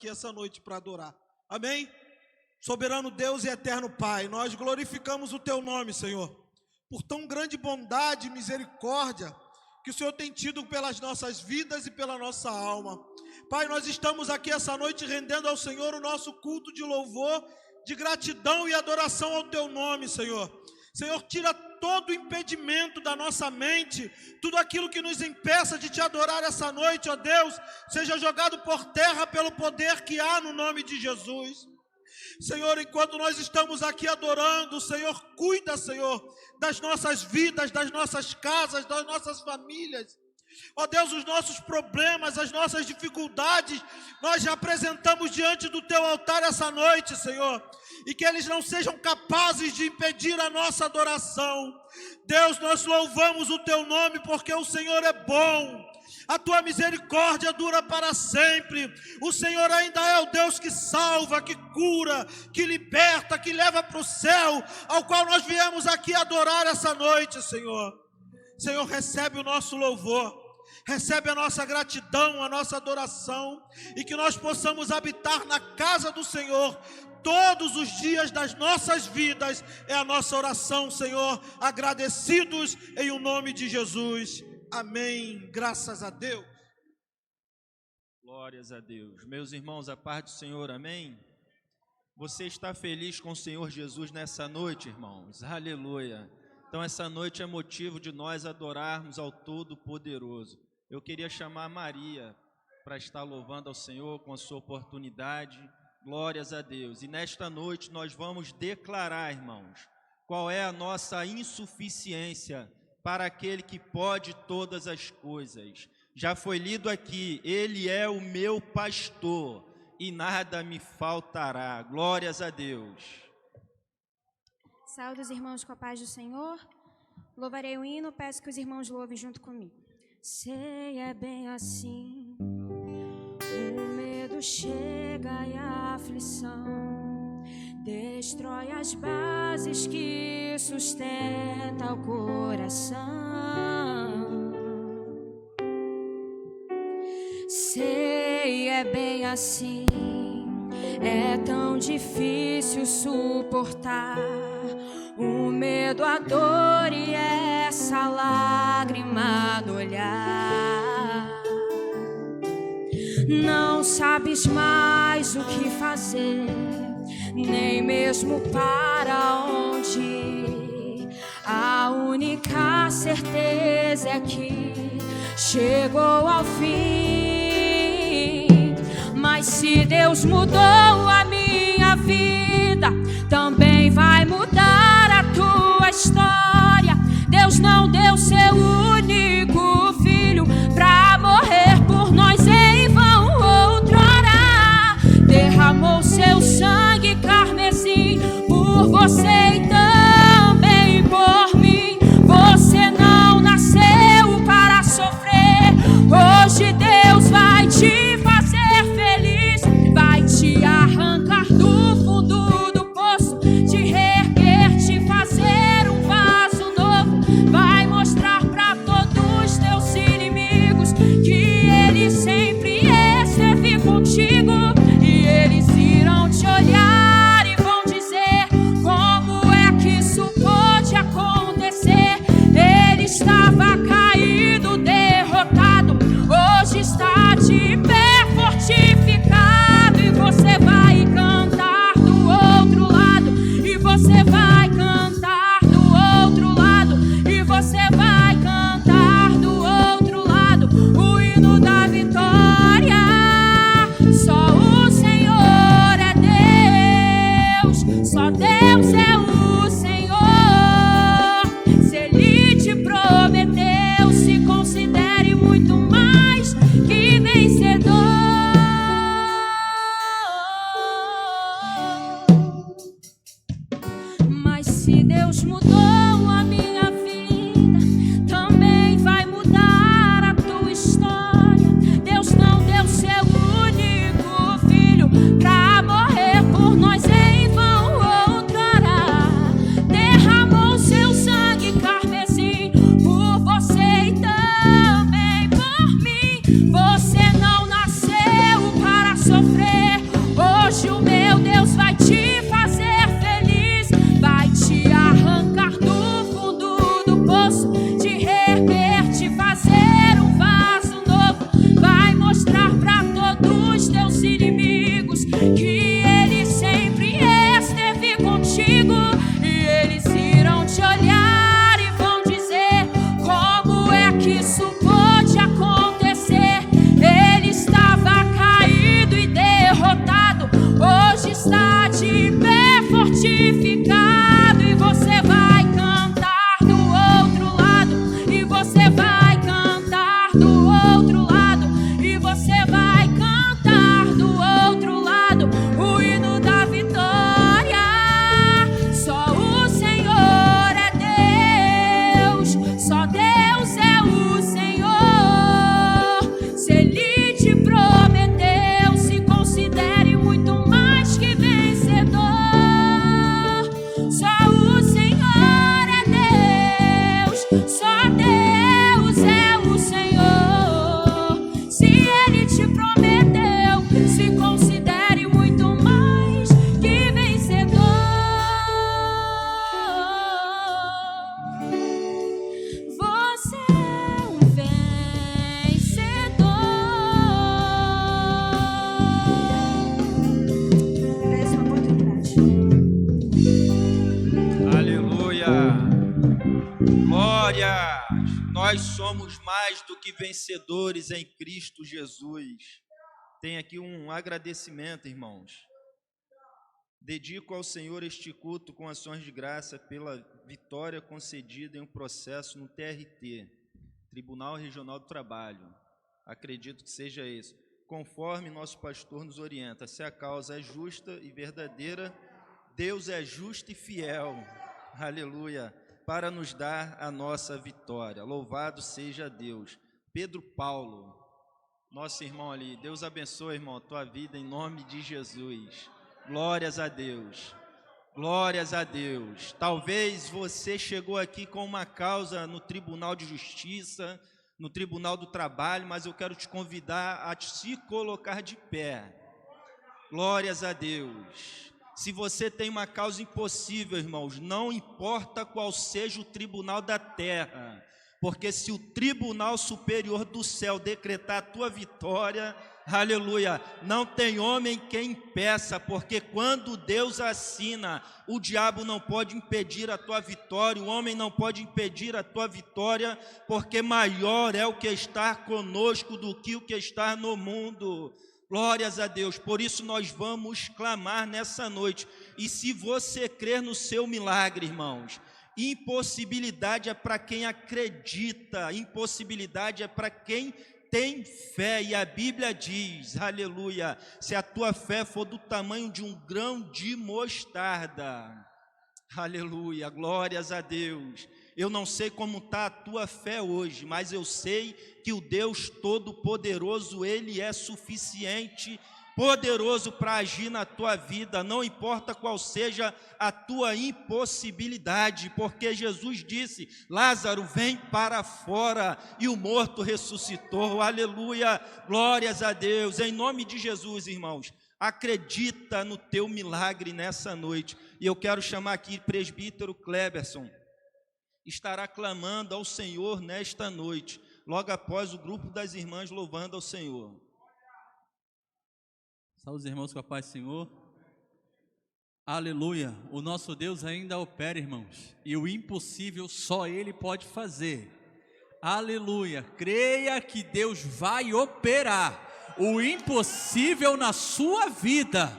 aqui essa noite para adorar. Amém? Soberano Deus e eterno Pai, nós glorificamos o Teu nome, Senhor, por tão grande bondade e misericórdia que o Senhor tem tido pelas nossas vidas e pela nossa alma. Pai, nós estamos aqui essa noite rendendo ao Senhor o nosso culto de louvor, de gratidão e adoração ao Teu nome, Senhor. Senhor, tira todo o impedimento da nossa mente, tudo aquilo que nos impeça de Te adorar essa noite, ó Deus, seja jogado por terra pelo poder que há no nome de Jesus. Senhor, enquanto nós estamos aqui adorando, o Senhor cuida, Senhor, das nossas vidas, das nossas casas, das nossas famílias. Ó Deus, os nossos problemas, as nossas dificuldades, nós já apresentamos diante do Teu altar essa noite, Senhor, e que eles não sejam capazes de impedir a nossa adoração. Deus, nós louvamos o Teu nome porque o Senhor é bom, a Tua misericórdia dura para sempre, o Senhor ainda é o Deus que salva, que cura, que liberta, que leva para o céu, ao qual nós viemos aqui adorar essa noite, Senhor. Senhor, recebe o nosso louvor, recebe a nossa gratidão, a nossa adoração, e que nós possamos habitar na casa do Senhor todos os dias das nossas vidas, é a nossa oração, Senhor, agradecidos em o nome de Jesus, amém, graças a Deus. Glórias a Deus. Meus irmãos, a paz do Senhor, amém? Você está feliz com o Senhor Jesus nessa noite, irmãos? Aleluia. Então essa noite é motivo de nós adorarmos ao Todo-Poderoso. Eu queria chamar a Maria para estar louvando ao Senhor com a sua oportunidade. Glórias a Deus. E nesta noite nós vamos declarar, irmãos, qual é a nossa insuficiência para aquele que pode todas as coisas. Já foi lido aqui, Ele é o meu pastor e nada me faltará. Glórias a Deus. Saúde os irmãos com a paz do Senhor. Louvarei o hino, peço que os irmãos louvem junto comigo. Sei, é bem assim, o medo chega e a aflição destrói as bases que sustentam o coração. Sei, é bem assim, é tão difícil suportar o medo, a dor e essa lágrima no olhar. Não sabes mais o que fazer, nem mesmo para onde ir. A única certeza é que chegou ao fim. Mas se Deus mudou a minha vida, também vai mudar a tua história. Deus não deu seu único filho pra morrer por nós em vão outrora. Derramou seu sangue carmesim por você e também por mim. Você não nasceu para sofrer. Hoje Deus vai te fazer feliz, vai te arrancar do fundo do poço, te reerguer, te fazer um vaso novo, vai mostrar para todos os teus inimigos que Ele sempre esteve contigo, e eles irão te olhar e vão dizer: como é que isso pode acontecer? Ele estava caído, derrotado, hoje está de pé, fortificado, e você vai cantar do outro lado, e você vai cantar do outro lado, e você vai cantar do outro lado, o hino da vitória. Só o Senhor é Deus, só Deus é o Senhor. Se Ele te prometeu, se considere muito mais que vencedor. Mas se Deus mudou a minha vida, também vai mudar a tua história. Deus não deu seu único filho pra morrer por nós em vão outrora. Derramou seu sangue carmesim por você e também por mim. Você não nasceu para sofrer. teus inimigos, que Ele sempre esteve contigo, e eles irão te olhar e vão dizer: como é que isso pode acontecer? Ele estava caído e derrotado, hoje está de pé fortificado, e você vai cantar do outro lado, e você vai cantar do outro lado, e você vai cantar do outro lado o hino da vitória. Só o Senhor é Deus, só Deus é o Senhor. Se Ele te prometeu, se considere muito mais que vencedor. Só o Senhor é Deus, só Deus é o Senhor. Se Ele te prometeu, se considere muito mais que vencedor. Você é um vencedor. Essa é uma oportunidade. Aleluia! Glória! Nós somos mais do que vencedores em Cristo Jesus. Tem aqui um agradecimento, irmãos. Dedico ao Senhor este culto com ações de graça pela vitória concedida em um processo no TRT, Tribunal Regional do Trabalho. Acredito que seja isso. Conforme nosso pastor nos orienta, se a causa é justa e verdadeira, Deus é justo e fiel. Aleluia! Para nos dar a nossa vitória. Louvado seja Deus. Pedro Paulo, nosso irmão ali. Deus abençoe, irmão, a tua vida em nome de Jesus. Glórias a Deus. Glórias a Deus. Talvez você chegou aqui com uma causa no Tribunal de Justiça, no Tribunal do Trabalho, mas eu quero te convidar a se colocar de pé. Glórias a Deus. Se você tem uma causa impossível, irmãos, não importa qual seja o tribunal da terra, porque se o tribunal superior do céu decretar a tua vitória, aleluia, não tem homem que impeça, porque quando Deus assina, o diabo não pode impedir a tua vitória, o homem não pode impedir a tua vitória, porque maior é o que está conosco do que o que está no mundo. Glórias a Deus. Por isso nós vamos clamar nessa noite. E se você crer no seu milagre, irmãos, impossibilidade é para quem acredita, impossibilidade é para quem tem fé, e a Bíblia diz, aleluia, se a tua fé for do tamanho de um grão de mostarda, aleluia, glórias a Deus. Eu não sei como está a tua fé hoje, mas eu sei que o Deus Todo-Poderoso, Ele é suficiente, poderoso para agir na tua vida, não importa qual seja a tua impossibilidade, porque Jesus disse, Lázaro, vem para fora, e o morto ressuscitou, aleluia, glórias a Deus, em nome de Jesus, irmãos, acredita no teu milagre nessa noite, e eu quero chamar aqui o presbítero Cleberson, estará clamando ao Senhor nesta noite, logo após o grupo das irmãs louvando ao Senhor. Saúde os irmãos com a paz do Senhor. Aleluia, o nosso Deus ainda opera, irmãos, e o impossível só Ele pode fazer. Aleluia, creia que Deus vai operar o impossível na sua vida.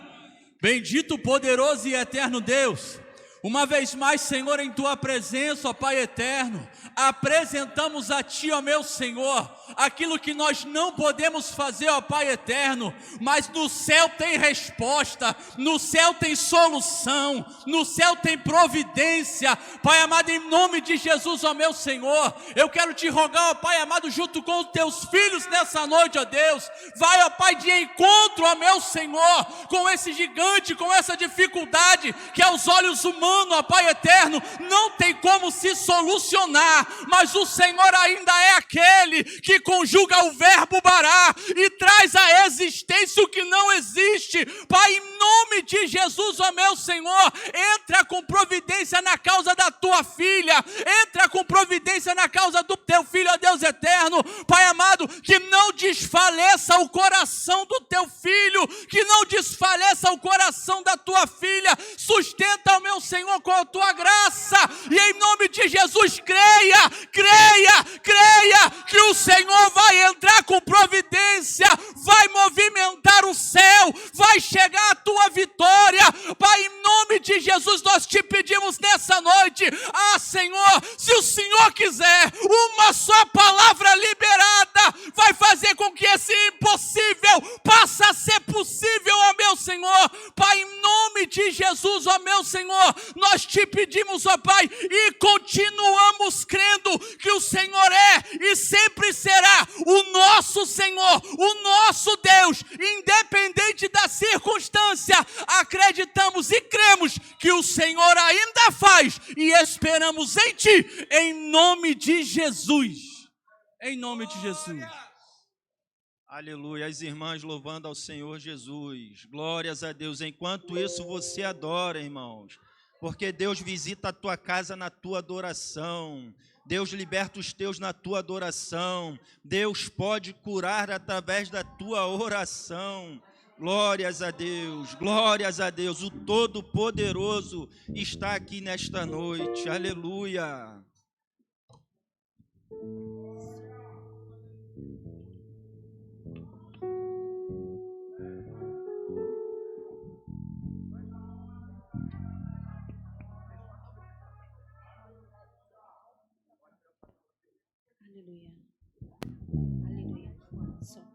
Bendito, poderoso e eterno Deus, uma vez mais, Senhor, em Tua presença, ó Pai eterno, apresentamos a Ti, ó meu Senhor, aquilo que nós não podemos fazer, ó Pai eterno, mas no céu tem resposta, no céu tem solução, no céu tem providência. Pai amado, em nome de Jesus, ó meu Senhor, eu quero Te rogar, ó Pai amado, junto com os Teus filhos nessa noite, ó Deus, vai, ó Pai, de encontro, ó meu Senhor, com esse gigante, com essa dificuldade, que aos olhos humanos, ó Pai eterno, não tem como se solucionar, mas o Senhor ainda é aquele que conjuga o verbo bará e traz à existência o que não existe. Pai, em nome de Jesus, ó meu Senhor, entra com providência na causa da tua filha, entra com providência na causa do teu filho, ó Deus eterno. Pai amado, que não desfaleça o coração do teu filho, que não desfaleça o coração da tua filha. Sustenta, ó meu Senhor, com a tua graça, e em nome de Jesus, creia que o Senhor vai entrar com providência, vai movimentar o céu, vai chegar a tua vitória. Pai, em nome de Jesus, nós te pedimos nessa noite, Senhor, se o Senhor quiser, uma só palavra liberada vai fazer com que esse impossível passe a ser possível, ó meu Senhor. Pai, em nome de Jesus, ó meu Senhor, nós te pedimos, ó Pai, e continuamos crendo que o Senhor é e sempre será o nosso Senhor, o nosso Deus, independente da circunstância. Acreditamos e cremos que o Senhor ainda faz e esperamos em Ti, em nome de Jesus. Em nome de Jesus. Aleluia, as irmãs louvando ao Senhor Jesus, glórias a Deus. Enquanto isso você adora, irmãos, porque Deus visita a tua casa na tua adoração, Deus liberta os teus na tua adoração, Deus pode curar através da tua oração. Glórias a Deus, o Todo-Poderoso está aqui nesta noite, aleluia. Aleluia. Aleluia. Som.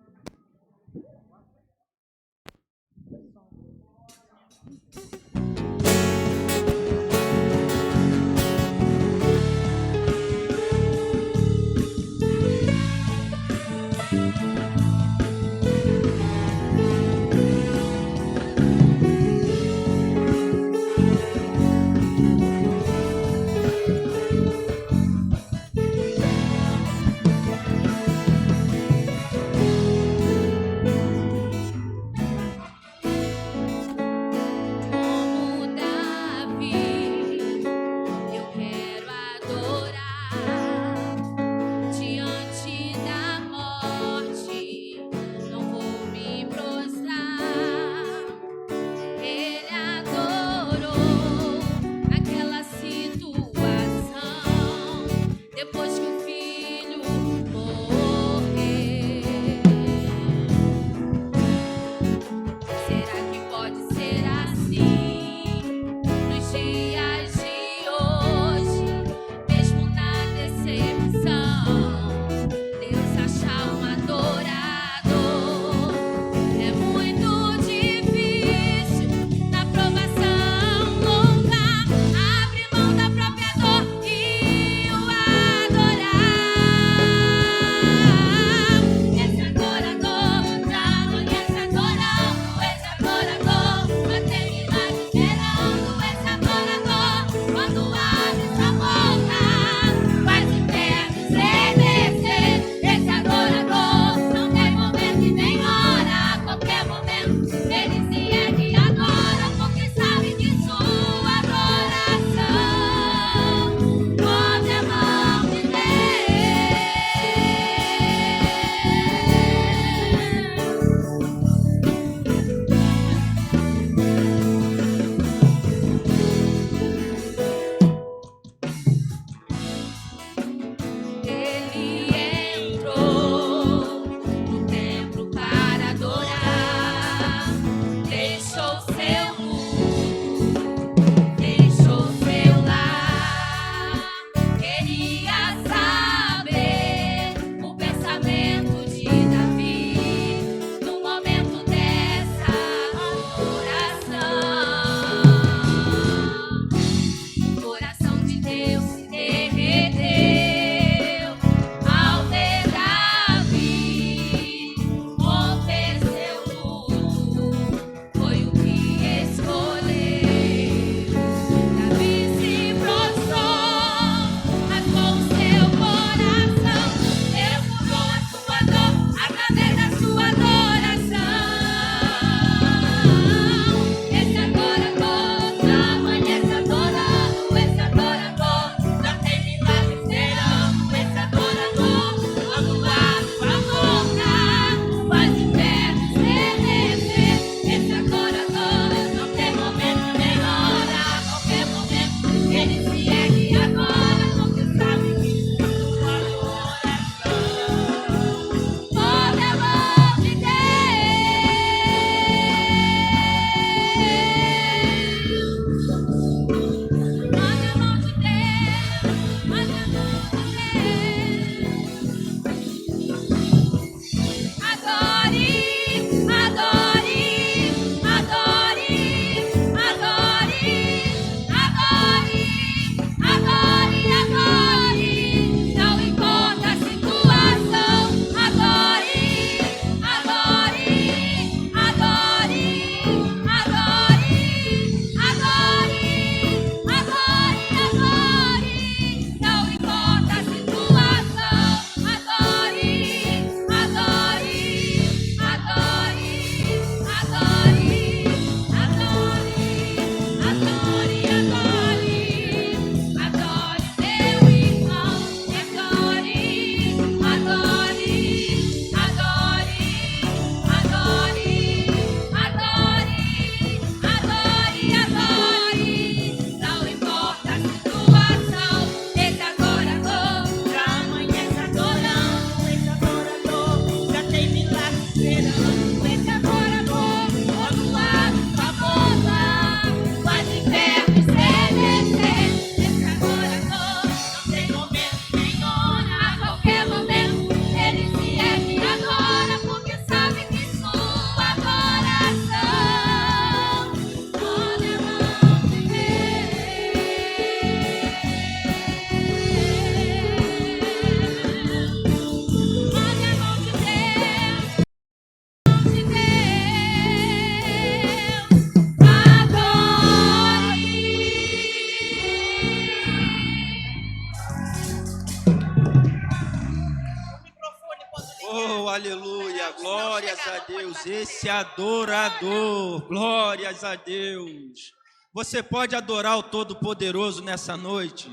Glórias a Deus, esse adorador. Glórias a Deus. Você pode adorar o Todo-Poderoso nessa noite.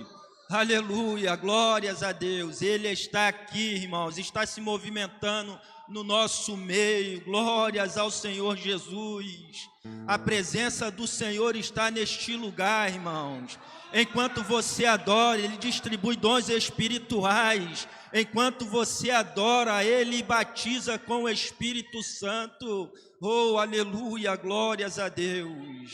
Aleluia, glórias a Deus. Ele está aqui, irmãos, está se movimentando no nosso meio. Glórias ao Senhor Jesus. A presença do Senhor está neste lugar, irmãos. Enquanto você adora, Ele distribui dons espirituais. Enquanto você adora, Ele batiza com o Espírito Santo. Oh, aleluia, glórias a Deus.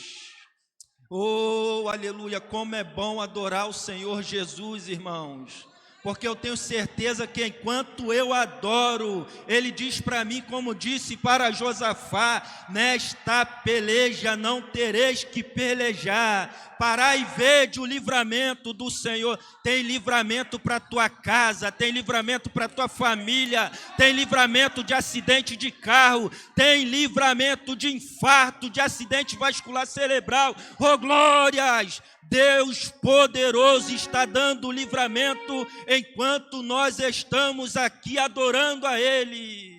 Oh, aleluia, como é bom adorar o Senhor Jesus, irmãos. Porque eu tenho certeza que enquanto eu adoro, Ele diz para mim, como disse para Josafá: nesta peleja não tereis que pelejar. Parai e vede o livramento do Senhor. Tem livramento para a tua casa, tem livramento para a tua família, tem livramento de acidente de carro, tem livramento de infarto, de acidente vascular cerebral. Oh, glórias! Deus poderoso está dando livramento enquanto nós estamos aqui adorando a Ele.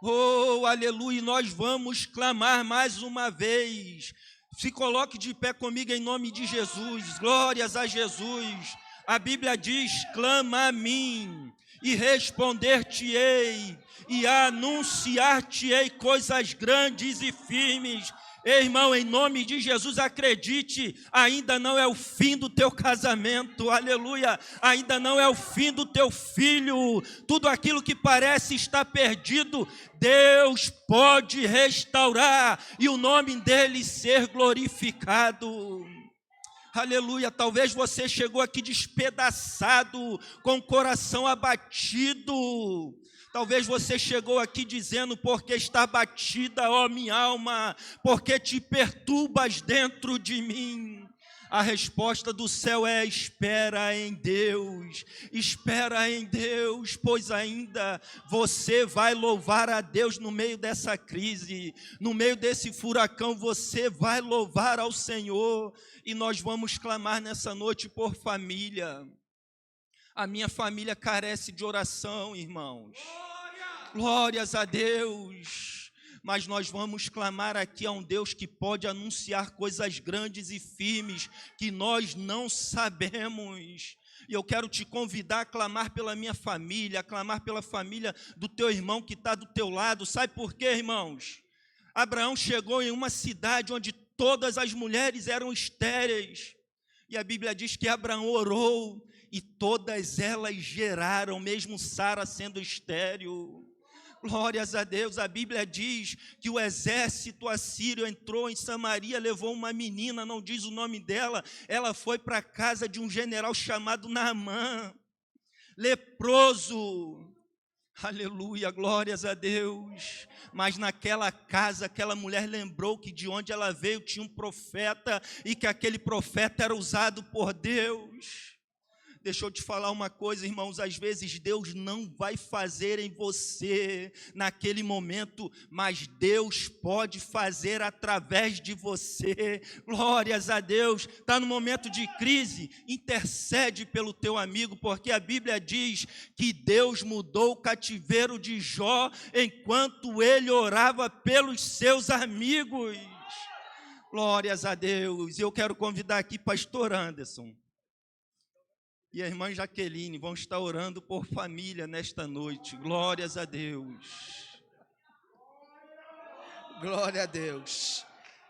Oh, aleluia, nós vamos clamar mais uma vez. Se coloque de pé comigo em nome de Jesus. Glórias a Jesus. A Bíblia diz: clama a mim e responder-te-ei e anunciar-te-ei coisas grandes e firmes. Irmão, em nome de Jesus, acredite, ainda não é o fim do teu casamento, aleluia, ainda não é o fim do teu filho, tudo aquilo que parece estar perdido, Deus pode restaurar e o nome dele ser glorificado. Aleluia, talvez você chegou aqui despedaçado, com o coração abatido. Talvez você chegou aqui dizendo: porque está abatida, ó minha alma, porque te perturbas dentro de mim. A resposta do céu é: espera em Deus, pois ainda você vai louvar a Deus no meio dessa crise, no meio desse furacão, você vai louvar ao Senhor. E nós vamos clamar nessa noite por família. A minha família carece de oração, irmãos. Glórias a Deus. Mas nós vamos clamar aqui a um Deus que pode anunciar coisas grandes e firmes que nós não sabemos. E eu quero te convidar a clamar pela minha família, a clamar pela família do teu irmão que está do teu lado. Sabe por quê, irmãos? Abraão chegou em uma cidade onde todas as mulheres eram estéreis. E a Bíblia diz que Abraão orou e todas elas geraram, mesmo Sara sendo estéril. Glórias a Deus. A Bíblia diz que o exército assírio entrou em Samaria, levou uma menina, não diz o nome dela, ela foi para a casa de um general chamado Naamã, leproso. Aleluia, glórias a Deus. Mas naquela casa, aquela mulher lembrou que de onde ela veio tinha um profeta e que aquele profeta era usado por Deus. Deixa eu te falar uma coisa, irmãos, às vezes Deus não vai fazer em você naquele momento, mas Deus pode fazer através de você. Glórias a Deus. Está no momento de crise, intercede pelo teu amigo, porque a Bíblia diz que Deus mudou o cativeiro de Jó enquanto ele orava pelos seus amigos. Glórias a Deus. Eu quero convidar aqui pastor Anderson e a irmã Jaqueline vão estar orando por família nesta noite. Glórias a Deus. Glória a Deus.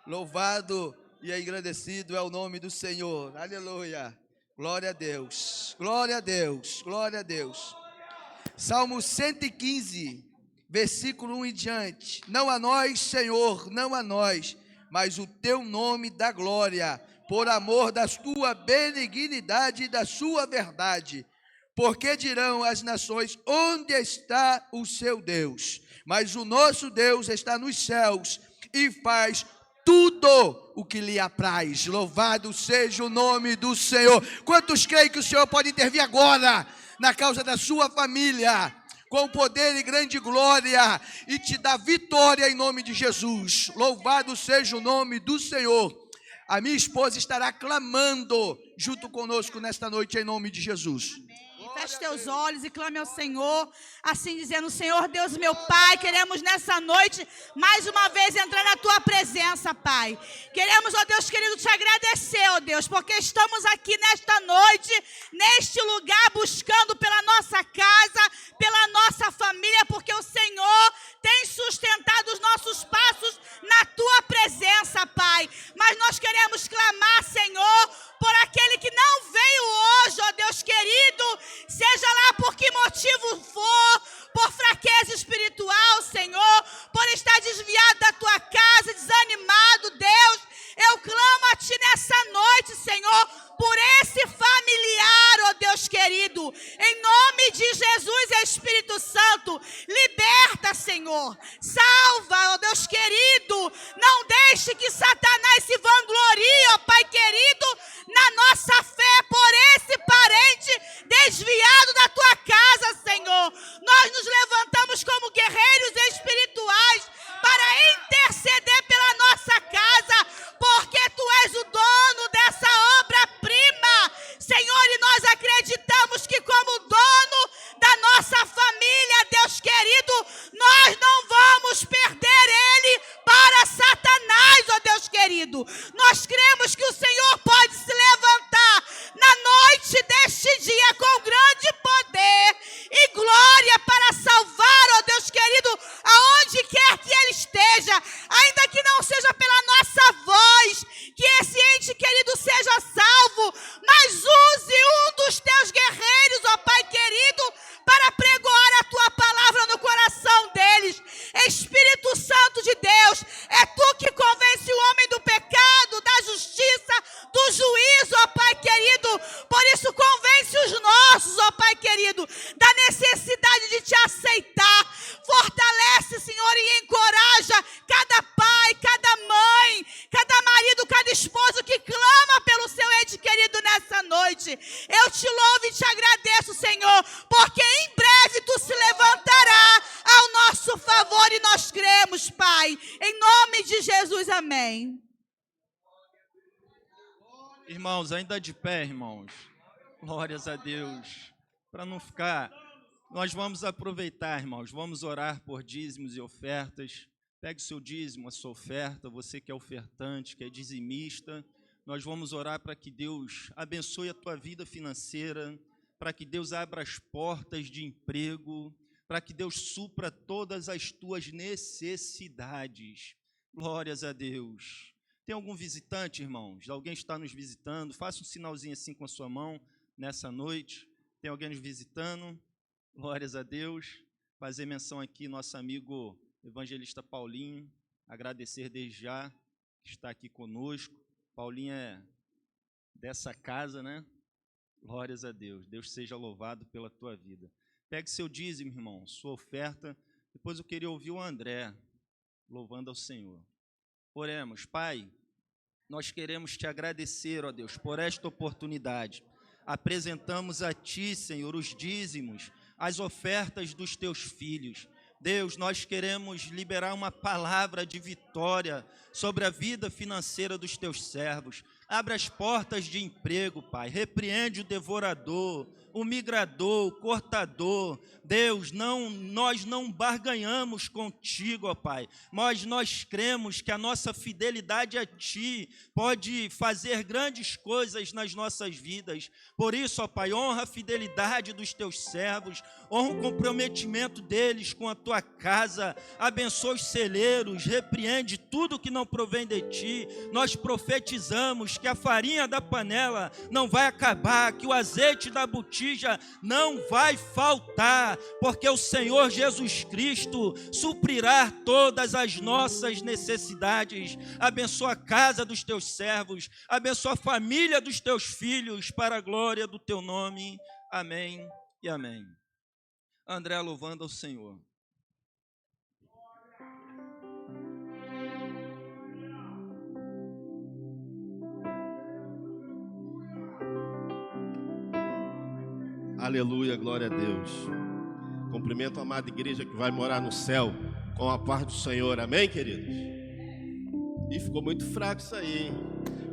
Louvado e agradecido é o nome do Senhor. Aleluia. Glória a Deus. Glória a Deus. Glória a Deus. Salmo 115, versículo 1 em diante. Não a nós, Senhor, não a nós, mas o teu nome dá glória, por amor da tua benignidade e da sua verdade. Porque dirão as nações: onde está o seu Deus? Mas o nosso Deus está nos céus e faz tudo o que lhe apraz. Louvado seja o nome do Senhor. Quantos creem que o Senhor pode intervir agora na causa da sua família, com poder e grande glória, e te dar vitória em nome de Jesus? Louvado seja o nome do Senhor. A minha esposa estará clamando junto conosco nesta noite em nome de Jesus. Feche teus olhos e clame ao Senhor, assim dizendo: Senhor Deus, meu Pai, queremos nessa noite, mais uma vez, entrar na tua presença, Pai. Queremos, ó Deus querido, te agradecer, ó Deus, porque estamos aqui nesta noite, neste lugar, buscando pela nossa casa, pela nossa família, porque o Senhor tem sustentado os nossos passos na tua presença, Pai. Mas nós queremos clamar, Senhor, por aquele que não veio hoje, ó Deus querido, seja lá por que motivo for, por fraqueza espiritual, Senhor, por estar desviado da tua casa, desanimado, Deus, eu clamo a ti nessa noite, Senhor, por esse familiar, ó Deus querido, em nome de Jesus e Espírito Santo, liberta, Senhor, salva, ó Deus querido, não deixe que Satanás se vanglorie, ó Pai querido, na nossa fé por esse parente desviado da tua casa, Senhor. Nós nos levantamos como guerreiros espirituais para interceder pela nossa casa, porque tu és o dono dessa obra-prima, Senhor, e nós acreditamos que como dono da nossa família, Deus querido, nós não vamos perder ele para Satanás, ó Deus querido. Nós cremos que o Senhor pode se levantar na noite deste dia com grande poder e glória para salvar, ó Deus querido, aonde quer que ele esteja, ainda que não seja pela nossa voz, que esse ente querido seja salvo, mas use um dos teus guerreiros, ó Pai querido, para pregoar a tua palavra no coração deles. Espírito Santo de Deus, é tu que convence o homem do pecado, da justiça, do juízo, ó Pai querido. Por isso convence os nossos, ó Pai querido, da necessidade de te aceitar. Fortalece, Senhor, e encoraja cada pai, cada mãe, cada marido, cada esposo que clama pelo seu ente querido nessa noite. Eu te louvo e te agradeço, Senhor, porque em breve tu se levantará ao nosso favor e nós cremos, Pai. Em nome de Jesus, amém. Irmãos, ainda de pé, irmãos. Glórias a Deus. Para não ficar, nós vamos aproveitar, irmãos. Vamos orar por dízimos e ofertas. Pegue o seu dízimo, a sua oferta. Você que é ofertante, que é dizimista. Nós vamos orar para que Deus abençoe a tua vida financeira, para que Deus abra as portas de emprego, para que Deus supra todas as tuas necessidades. Glórias a Deus. Tem algum visitante, irmãos? Alguém está nos visitando? Faça um sinalzinho assim com a sua mão nessa noite. Tem alguém nos visitando? Glórias a Deus. Fazer menção aqui, nosso amigo evangelista Paulinho. Agradecer desde já que está aqui conosco. Paulinho é dessa casa, né? Glórias a Deus. Deus seja louvado pela tua vida. Pegue seu dízimo, irmão, sua oferta. Depois eu queria ouvir o André louvando ao Senhor. Oremos. Pai, nós queremos te agradecer, ó Deus, por esta oportunidade. Apresentamos a ti, Senhor, os dízimos, as ofertas dos teus filhos. Deus, nós queremos liberar uma palavra de vitória sobre a vida financeira dos teus servos. Abre as portas de emprego, Pai. Repreende o devorador, o migrador, o cortador. Deus, nós não barganhamos contigo, ó Pai, mas nós cremos que a nossa fidelidade a Ti pode fazer grandes coisas nas nossas vidas. Por isso, ó Pai, honra a fidelidade dos Teus servos, honra o comprometimento deles com a Tua casa, abençoa os celeiros, repreende tudo que não provém de Ti. Nós profetizamos que a farinha da panela não vai acabar, que o azeite da botija não vai faltar, porque o Senhor Jesus Cristo suprirá todas as nossas necessidades. Abençoa a casa dos teus servos, abençoa a família dos teus filhos, para a glória do teu nome. Amém e amém. André louvando ao Senhor. Aleluia, glória a Deus. Cumprimento a amada igreja que vai morar no céu com a paz do Senhor, amém, queridos? Ih, ficou muito fraco isso aí, hein?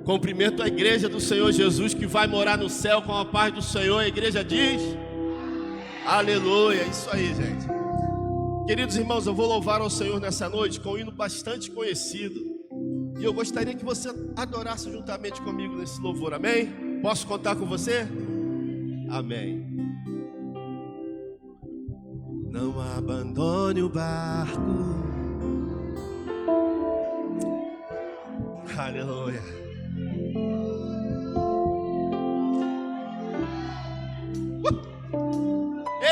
Cumprimento a igreja do Senhor Jesus que vai morar no céu com a paz do Senhor. A igreja diz: Aleluia, isso aí, gente. Queridos irmãos, eu vou louvar ao Senhor nessa noite com um hino bastante conhecido. E eu gostaria que você adorasse juntamente comigo nesse louvor, amém? Posso contar com você? Amém. Não abandone o barco. Aleluia.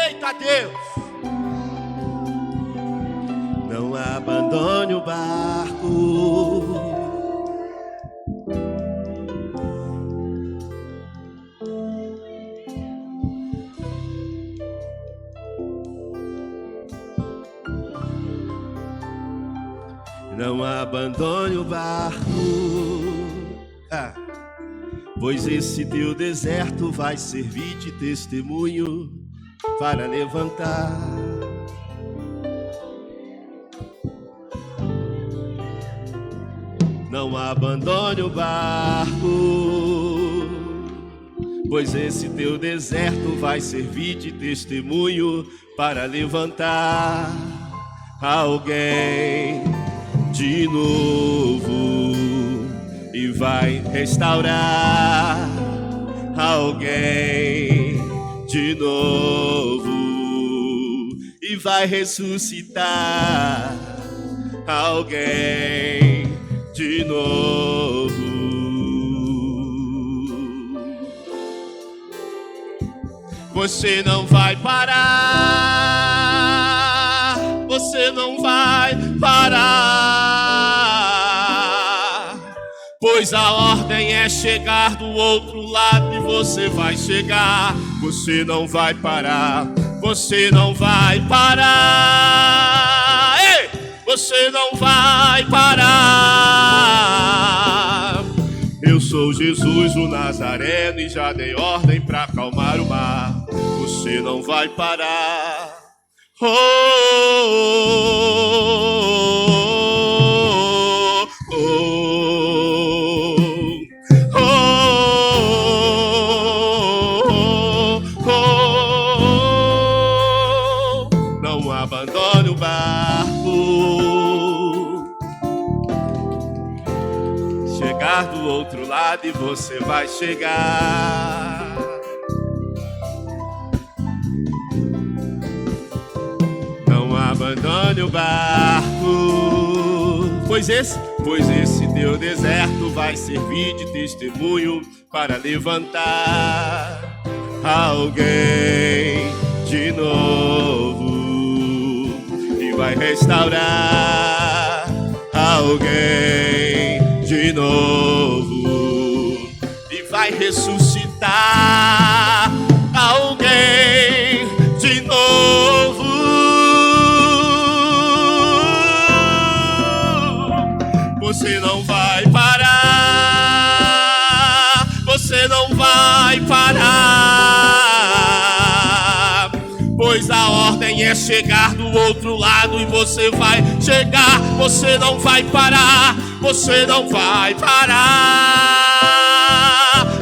Eita Deus! Não abandone o barco. Não abandone o barco, pois esse teu deserto vai servir de testemunho para levantar. Não abandone o barco, pois esse teu deserto vai servir de testemunho para levantar alguém de novo e vai restaurar alguém de novo e vai ressuscitar alguém de novo. Você não vai parar, você não vai parar, pois a ordem é chegar do outro lado e você vai chegar. Você não vai parar, você não vai parar, ei! Você não vai parar. Eu sou Jesus o Nazareno e já dei ordem para acalmar o mar. Você não vai parar. Oh, oh, oh, oh, oh. Não abandone o barco. Chegar do outro lado e você vai chegar. Abandone o barco, pois esse teu deserto vai servir de testemunho para levantar alguém de novo e vai restaurar alguém de novo e vai ressuscitar alguém de novo. Você não vai parar, você não vai parar, pois a ordem é chegar do outro lado e você vai chegar. Você não vai parar, você não vai parar,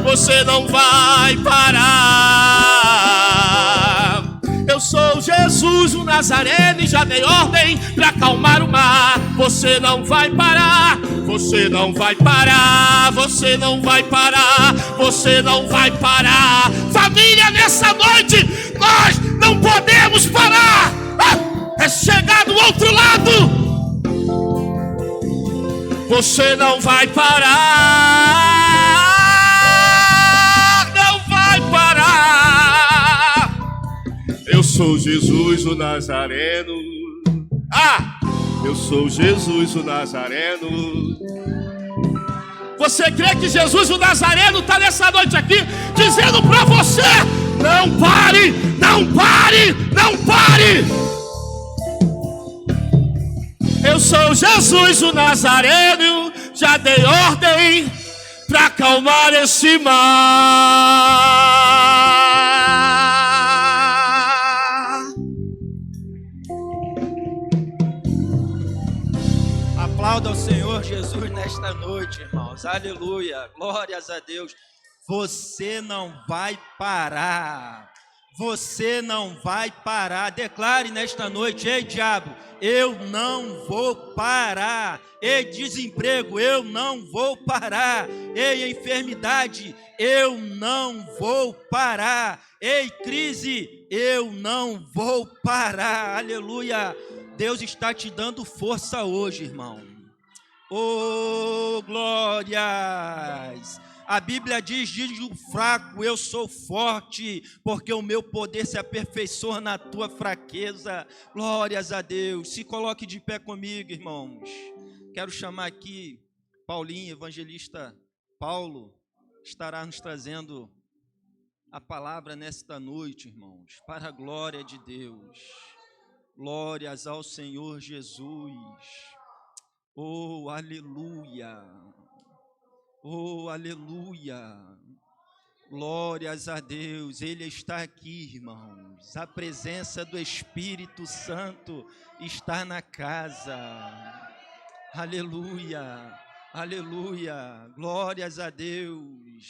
você não vai parar. Eu sou Jesus o Nazareno e já dei ordem para acalmar o mar. Você não vai parar, você não vai parar, você não vai parar, você não vai parar. Família, nessa noite nós não podemos parar. É chegar do outro lado. Você não vai parar, não vai parar. Eu sou Jesus o Nazareno. Eu sou Jesus o Nazareno. Você crê que Jesus o Nazareno está nessa noite aqui dizendo para você: não pare, não pare, não pare. Eu sou Jesus o Nazareno, já dei ordem para acalmar esse mar. Aplauda ao Senhor Jesus nesta noite, irmãos. Aleluia. Glórias a Deus. Você não vai parar. Você não vai parar. Declare nesta noite: ei, diabo, eu não vou parar. Ei, desemprego, eu não vou parar. Ei, enfermidade, eu não vou parar. Ei, crise, eu não vou parar. Aleluia. Deus está te dando força hoje, irmão. Oh, glórias! A Bíblia diz o fraco, eu sou forte, porque o meu poder se aperfeiçoa na tua fraqueza. Glórias a Deus. Se coloque de pé comigo, irmãos. Quero chamar aqui Paulinho, evangelista Paulo, estará nos trazendo a palavra nesta noite, irmãos, para a glória de Deus. Glórias ao Senhor Jesus. Oh, aleluia. Oh, aleluia. Glórias a Deus. Ele está aqui, irmãos. A presença do Espírito Santo está na casa. Aleluia. Aleluia. Glórias a Deus.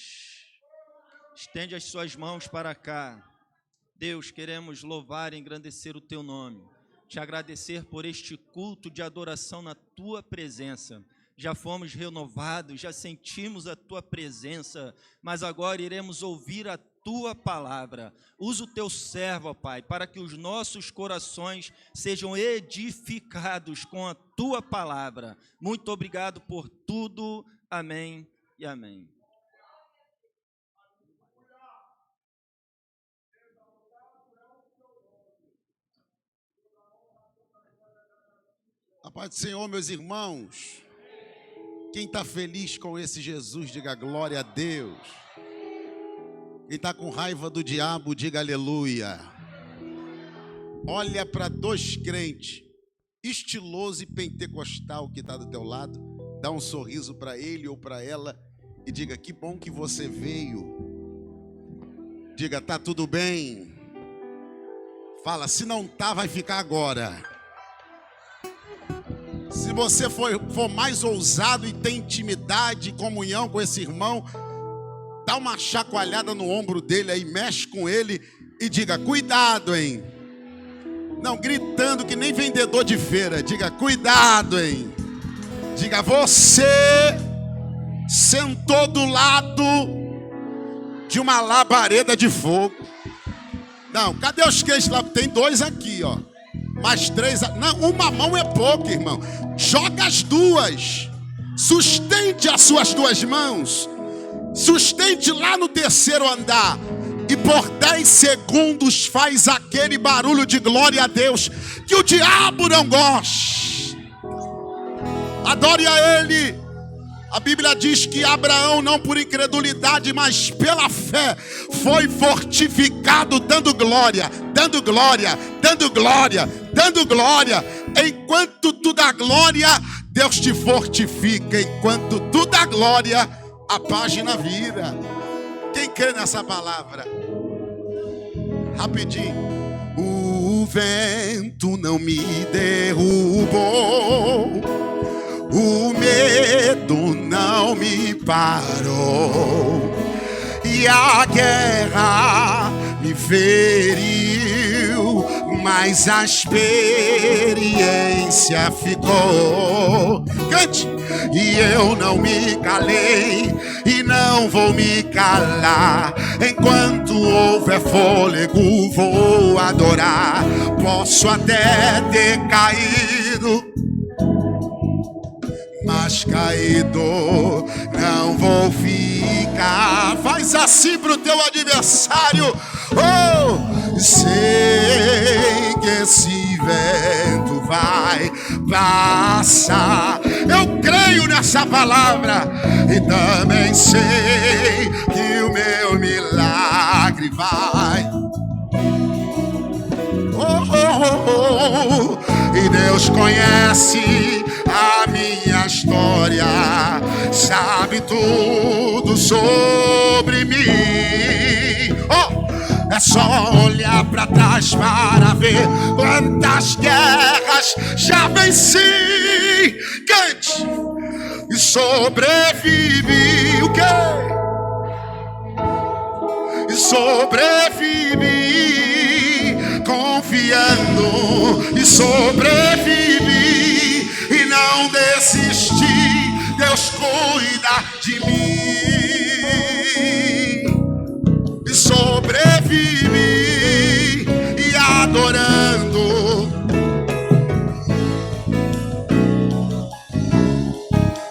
Estende as suas mãos para cá. Deus, queremos louvar e engrandecer o teu nome. Te agradecer por este culto de adoração na tua presença. Já fomos renovados, já sentimos a tua presença, mas agora iremos ouvir a tua palavra. Usa o teu servo, ó Pai, para que os nossos corações sejam edificados com a tua palavra. Muito obrigado por tudo. Amém e amém. A paz do Senhor, meus irmãos. Quem está feliz com esse Jesus, diga glória a Deus. Quem está com raiva do diabo, diga aleluia. Olha para dois crentes, estiloso e pentecostal que está do teu lado, dá um sorriso para ele ou para ela e diga: que bom que você veio. Diga: tá tudo bem. Fala: se não tá, vai ficar agora. Se você for mais ousado e tem intimidade e comunhão com esse irmão, dá uma chacoalhada no ombro dele aí, mexe com ele e diga: cuidado, hein? Não gritando que nem vendedor de feira, diga: cuidado, hein? Diga: você sentou do lado de uma labareda de fogo. Não, cadê os queixos lá? Tem dois aqui, ó. Mais três, não, uma mão é pouco, irmão. Joga as duas. Sustente as suas duas mãos. Sustente lá no terceiro andar. E por 10 segundos faz aquele barulho de glória a Deus que o diabo não gosta. Adore a Ele. A Bíblia diz que Abraão, não por incredulidade, mas pela fé, foi fortificado, dando glória, dando glória, dando glória, dando glória. Enquanto tu dá glória, Deus te fortifica. Enquanto tu dá glória, a página vira. Quem crê nessa palavra? Rapidinho. O vento não me derrubou, o medo não me parou, e a guerra me feriu, mas a experiência ficou. Cante! E eu não me calei e não vou me calar. Enquanto houver fôlego, vou adorar. Posso até ter caído, mas caído não vou ficar. Faz assim pro teu adversário. Oh, sei que esse vento vai passar. Eu creio nessa palavra e também sei que o meu milagre vai. Oh, oh, oh, oh. E Deus conhece a minha história, sabe tudo sobre mim. Oh, é só olhar para trás para ver quantas guerras já venci. Cante! E sobrevivi. O quê? E sobrevivi, confiando e sobrevivi e não desisti. Deus cuida de mim e sobrevivi e adorando,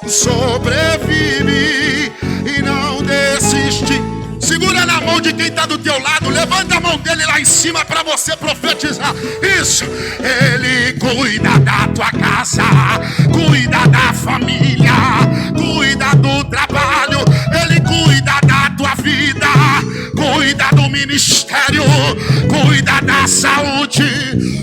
sobrevivi e não desisti. Segura na mão de quem está do teu lado, levanta a mão dele lá em cima para você profetizar. Isso, ele cuida da tua casa, cuida da família, cuida do trabalho, ele cuida da tua vida, cuida do ministério, cuida da saúde,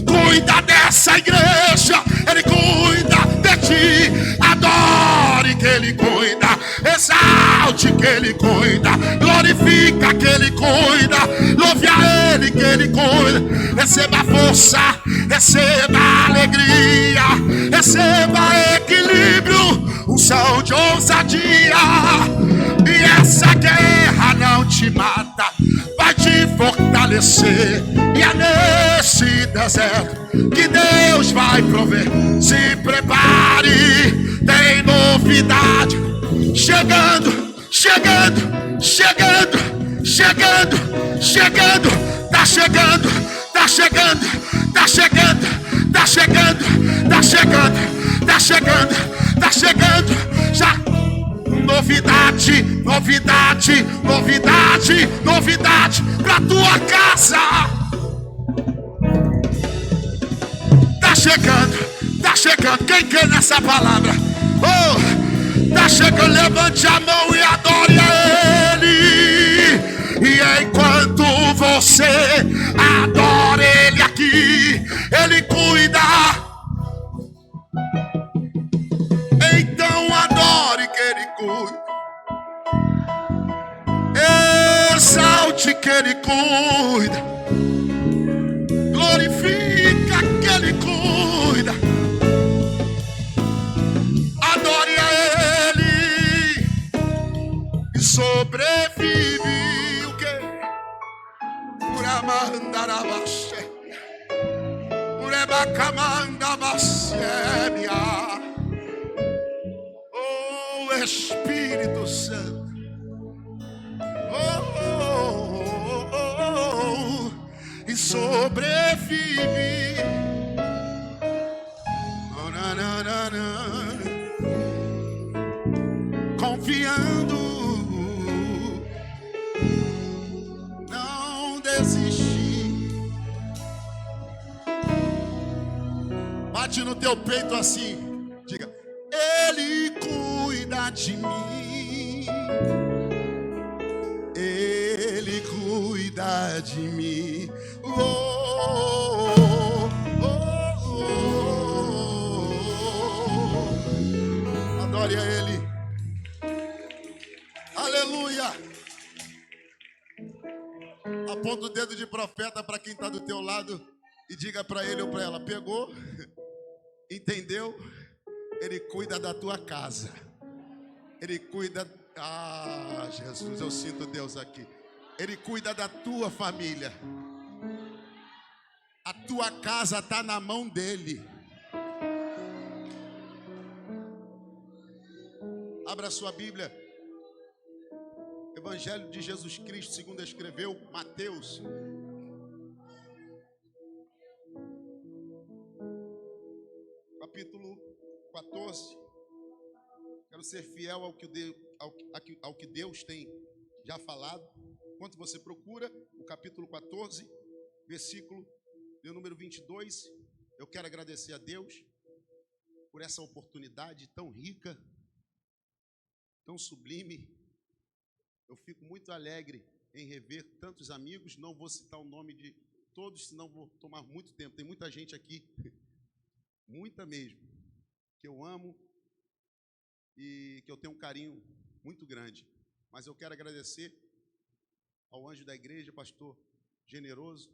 cuida dessa igreja, ele cuida de ti. Adore que ele cuida, exalte que ele cuida, glorifica que ele cuida, louve a ele que ele cuida. Receba força, receba alegria, receba equilíbrio, unção de ousadia. E essa guerra não te mata, vai te fortalecer. E é nesse deserto que Deus vai prover. Se prepare, tem novidade chegando, chegando, chegando, chegando, chegando, tá chegando, tá chegando, tá chegando, tá chegando, tá chegando, tá chegando, tá chegando, já. Novidade, novidade, novidade, novidade pra tua casa. Tá chegando, tá chegando. Quem quer nessa palavra? Oh, tá chegando. Levante a mão e adore a ele. E enquanto você adora ele aqui, ele cuida. Então adore que ele cuida, exalte que ele cuida, glorifica que ele cuida, adore a ele e sobrevive o que? Uramandarabashe, urebacamandabashe. Espírito Santo, e sobrevive, confiando, não desistir. Bate no teu peito assim, diga: ele cuida de mim, ele cuida de mim. Oh, oh, oh, oh. Adore a ele. Aleluia. Aponta o dedo de profeta para quem está do teu lado e diga para ele ou para ela: pegou? Entendeu? Ele cuida da tua casa. Ele cuida... Ah, Jesus, eu sinto Deus aqui. Ele cuida da tua família. A tua casa está na mão dele. Abra sua Bíblia. Evangelho de Jesus Cristo, segundo escreveu Mateus. Capítulo 14. Quero ser fiel ao que Deus tem já falado. Enquanto você procura o capítulo 14, versículo de número 22, eu quero agradecer a Deus por essa oportunidade tão rica, tão sublime. Eu fico muito alegre em rever tantos amigos. Não vou citar o nome de todos, senão vou tomar muito tempo. Tem muita gente aqui, muita mesmo, que eu amo e que eu tenho um carinho muito grande. Mas eu quero agradecer ao anjo da igreja, pastor Generoso,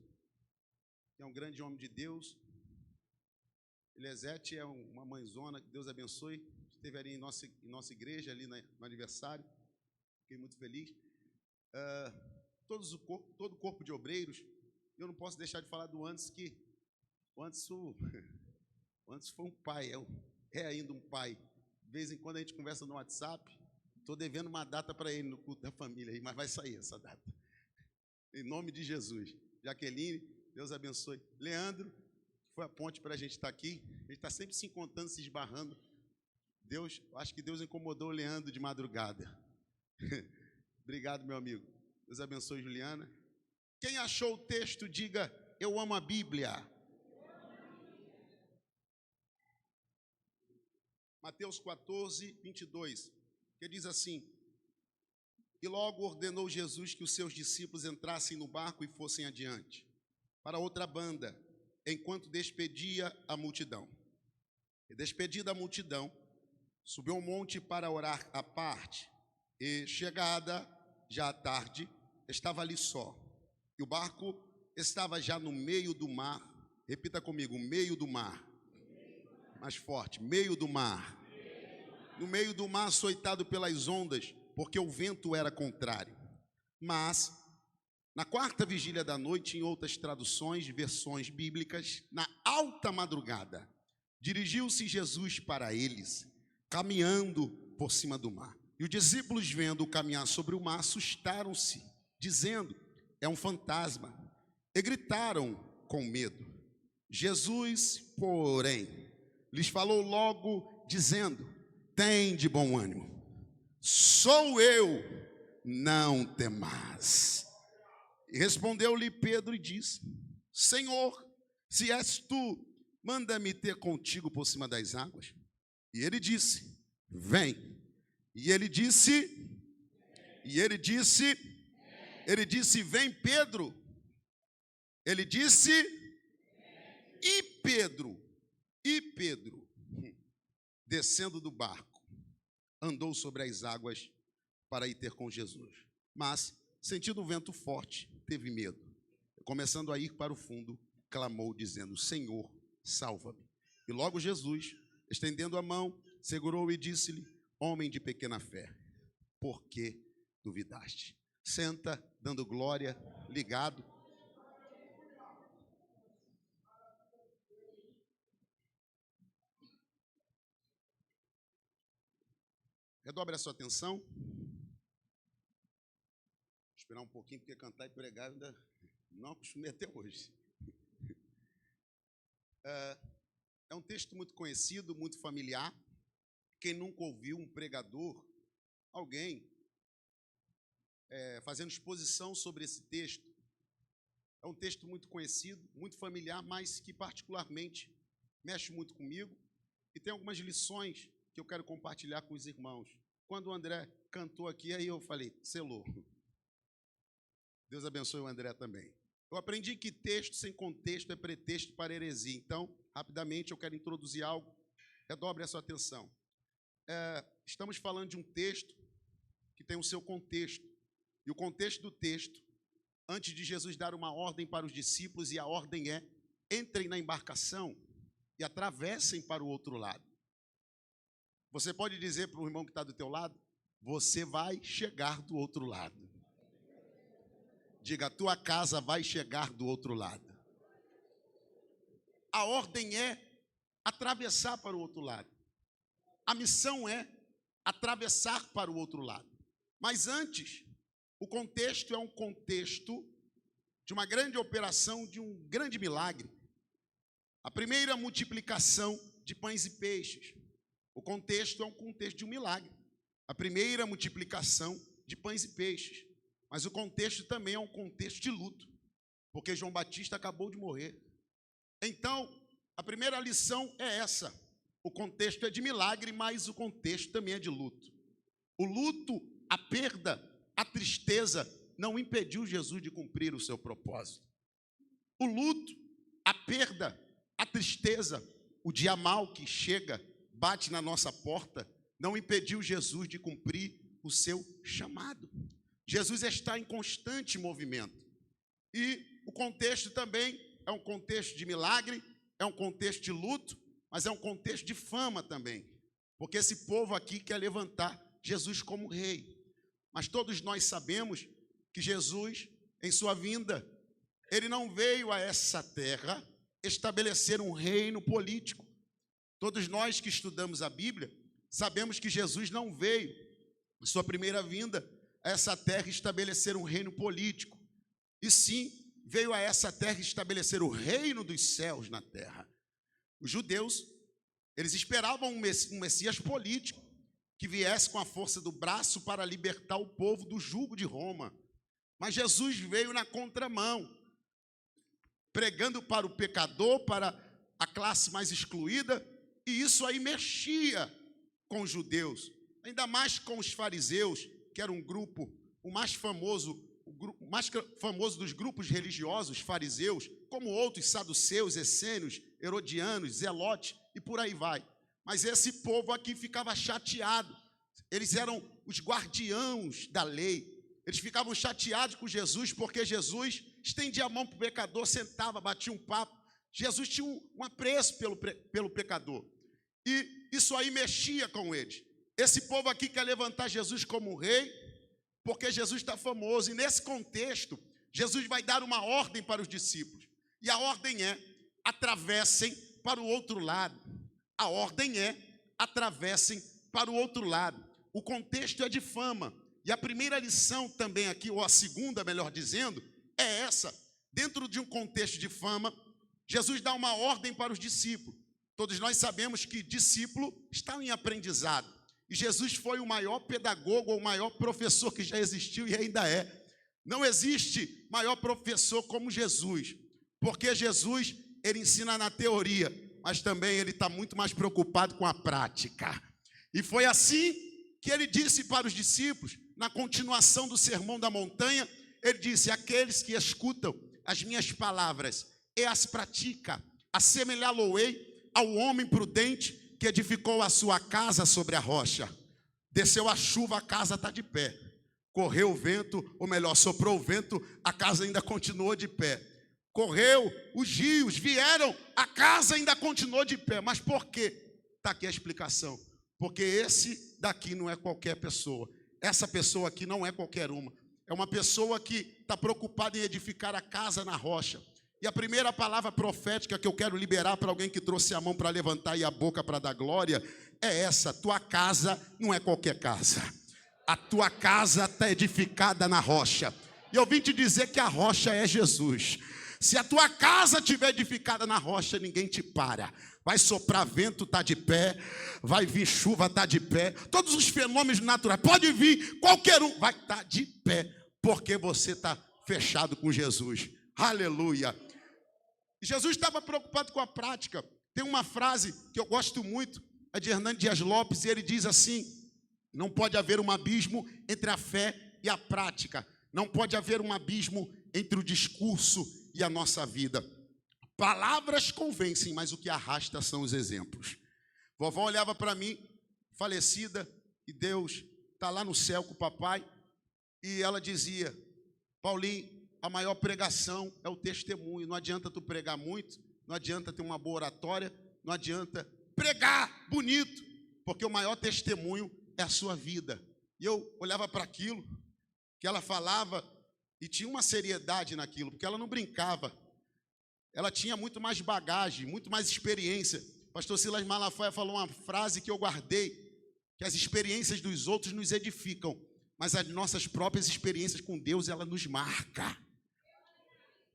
que é um grande homem de Deus. Elisete é uma mãezona, que Deus abençoe. Esteve ali em nossa igreja, ali no aniversário. Fiquei muito feliz. todo o corpo de obreiros. Eu não posso deixar de falar do Anderson, que o Anderson foi um pai, é ainda um pai. De vez em quando a gente conversa no WhatsApp. Estou devendo uma data para ele no culto da família, aí, mas vai sair essa data. Em nome de Jesus. Jaqueline, Deus abençoe. Leandro, que foi a ponte para a gente estar aqui. A gente está sempre se encontrando, se esbarrando. Acho que Deus incomodou o Leandro de madrugada. Obrigado, meu amigo. Deus abençoe, Juliana. Quem achou o texto, diga: eu amo a Bíblia. Mateus 14, 22, que diz assim: e logo ordenou Jesus que os seus discípulos entrassem no barco e fossem adiante, para outra banda, enquanto despedia a multidão. E despedida a multidão, subiu ao monte para orar à parte, e chegada já à tarde, estava ali só. E o barco estava já no meio do mar. Repita comigo: meio do mar. Mais forte: meio do mar. No meio do mar, açoitado pelas ondas, porque o vento era contrário. Mas, na quarta vigília da noite, em outras traduções, versões bíblicas, na alta madrugada, dirigiu-se Jesus para eles, caminhando por cima do mar. E os discípulos, vendo-o caminhar sobre o mar, assustaram-se, dizendo: é um fantasma. E gritaram com medo. Jesus, porém, lhes falou logo, dizendo: tem de bom ânimo, sou eu, não temais. E respondeu-lhe Pedro e disse: Senhor, se és tu, manda-me ter contigo por cima das águas. E ele disse: vem. E ele disse, vem, Pedro. Ele disse, e Pedro, descendo do barco, andou sobre as águas para ir ter com Jesus. Mas, sentindo o vento forte, teve medo. Começando a ir para o fundo, clamou, dizendo: Senhor, salva-me. E logo Jesus, estendendo a mão, segurou e disse-lhe: homem de pequena fé, por que duvidaste? Senta, dando glória, ligado. Redobre a sua atenção. Vou esperar um pouquinho, porque cantar e pregar eu ainda não acostumei até hoje. É um texto muito conhecido, muito familiar. Quem nunca ouviu um pregador, alguém fazendo exposição sobre esse texto? É um texto muito conhecido, muito familiar, mas que particularmente mexe muito comigo. E tem algumas lições que eu quero compartilhar com os irmãos. Quando o André cantou aqui, aí eu falei: selou. Deus abençoe o André também. Eu aprendi que texto sem contexto é pretexto para heresia. Então, rapidamente, eu quero introduzir algo. Redobre a sua atenção. Estamos falando de um texto que tem o seu contexto. E o contexto do texto, antes de Jesus dar uma ordem para os discípulos, e a ordem é: entrem na embarcação e atravessem para o outro lado. Você pode dizer para o irmão que está do teu lado: você vai chegar do outro lado. Diga: a tua casa vai chegar do outro lado. A ordem é atravessar para o outro lado. A missão é atravessar para o outro lado. Mas antes, o contexto é um contexto de uma grande operação, de um grande milagre. A primeira multiplicação de pães e peixes. O contexto é um contexto de um milagre. A primeira multiplicação de pães e peixes. Mas o contexto também é um contexto de luto, porque João Batista acabou de morrer. Então, a primeira lição é essa. O contexto é de milagre, mas o contexto também é de luto. O luto, a perda, a tristeza não impediu Jesus de cumprir o seu propósito. O luto, a perda, a tristeza, o dia mau que chega, bate na nossa porta, não impediu Jesus de cumprir o seu chamado. Jesus está em constante movimento. E o contexto também é um contexto de milagre, é um contexto de luto, mas é um contexto de fama também. Porque esse povo aqui quer levantar Jesus como rei. Mas todos nós sabemos que Jesus em sua vinda. Ele não veio a essa terra estabelecer um reino político. Todos nós que estudamos a Bíblia sabemos que Jesus não veio, em sua primeira vinda, a essa terra estabelecer um reino político. E sim, veio a essa terra estabelecer o reino dos céus na terra. Os judeus, eles esperavam um Messias político, que viesse com a força do braço para libertar o povo do jugo de Roma. Mas Jesus veio na contramão, pregando para o pecador, para a classe mais excluída, e isso aí mexia com os judeus, ainda mais com os fariseus, que era um grupo, o mais famoso dos grupos religiosos, fariseus, como outros saduceus, essênios, herodianos, zelotes, e por aí vai. Mas esse povo aqui ficava chateado, eles eram os guardiãos da lei, eles ficavam chateados com Jesus, porque Jesus estendia a mão para o pecador, sentava, batia um papo. Jesus tinha um apreço pelo pecador, e isso aí mexia com eles. Esse povo aqui quer levantar Jesus como rei, porque Jesus está famoso, e nesse contexto, Jesus vai dar uma ordem para os discípulos, e a ordem é: atravessem para o outro lado. A ordem é: atravessem para o outro lado. O contexto é de fama, e a primeira lição também aqui, ou a segunda, melhor dizendo, é essa. Dentro de um contexto de fama, Jesus dá uma ordem para os discípulos. Todos nós sabemos que discípulo está em aprendizado, e Jesus foi o maior pedagogo, ou o maior professor que já existiu e ainda é. Não existe maior professor como Jesus, porque Jesus, ele ensina na teoria, mas também ele está muito mais preocupado com a prática. E foi assim que ele disse para os discípulos, na continuação do Sermão da Montanha, ele disse: aqueles que escutam as minhas palavras e as praticam, assemelhá-lo-ei ao homem prudente que edificou a sua casa sobre a rocha. Desceu a chuva, a casa está de pé. Correu o vento, ou melhor, soprou o vento, a casa ainda continuou de pé. Correu, os rios vieram, a casa ainda continuou de pé. Mas por quê? Está aqui a explicação. Porque esse daqui não é qualquer pessoa. Essa pessoa aqui não é qualquer uma. É uma pessoa que está preocupada em edificar a casa na rocha. E a primeira palavra profética que eu quero liberar para alguém que trouxe a mão para levantar e a boca para dar glória é essa: tua casa não é qualquer casa. A tua casa está edificada na rocha. E eu vim te dizer que a rocha é Jesus. Se a tua casa estiver edificada na rocha, ninguém te para. Vai soprar vento, está de pé. Vai vir chuva, está de pé. Todos os fenômenos naturais, pode vir, qualquer um, vai estar de pé, porque você está fechado com Jesus. Aleluia. Jesus estava preocupado com a prática. Tem uma frase que eu gosto muito, é de Hernando Dias Lopes, e ele diz assim: não pode haver um abismo entre a fé e a prática. Não pode haver um abismo entre o discurso e a nossa vida. Palavras convencem, mas o que arrasta são os exemplos. Vovó olhava para mim, falecida, e Deus está lá no céu com o papai, e ela dizia: Paulinho, a maior pregação é o testemunho. Não adianta tu pregar muito, não adianta ter uma boa oratória, não adianta pregar bonito, porque o maior testemunho é a sua vida. E eu olhava para aquilo que ela falava e tinha uma seriedade naquilo, porque ela não brincava. Ela tinha muito mais bagagem, muito mais experiência. Pastor Silas Malafaia falou uma frase que eu guardei, que as experiências dos outros nos edificam, mas as nossas próprias experiências com Deus, ela nos marca.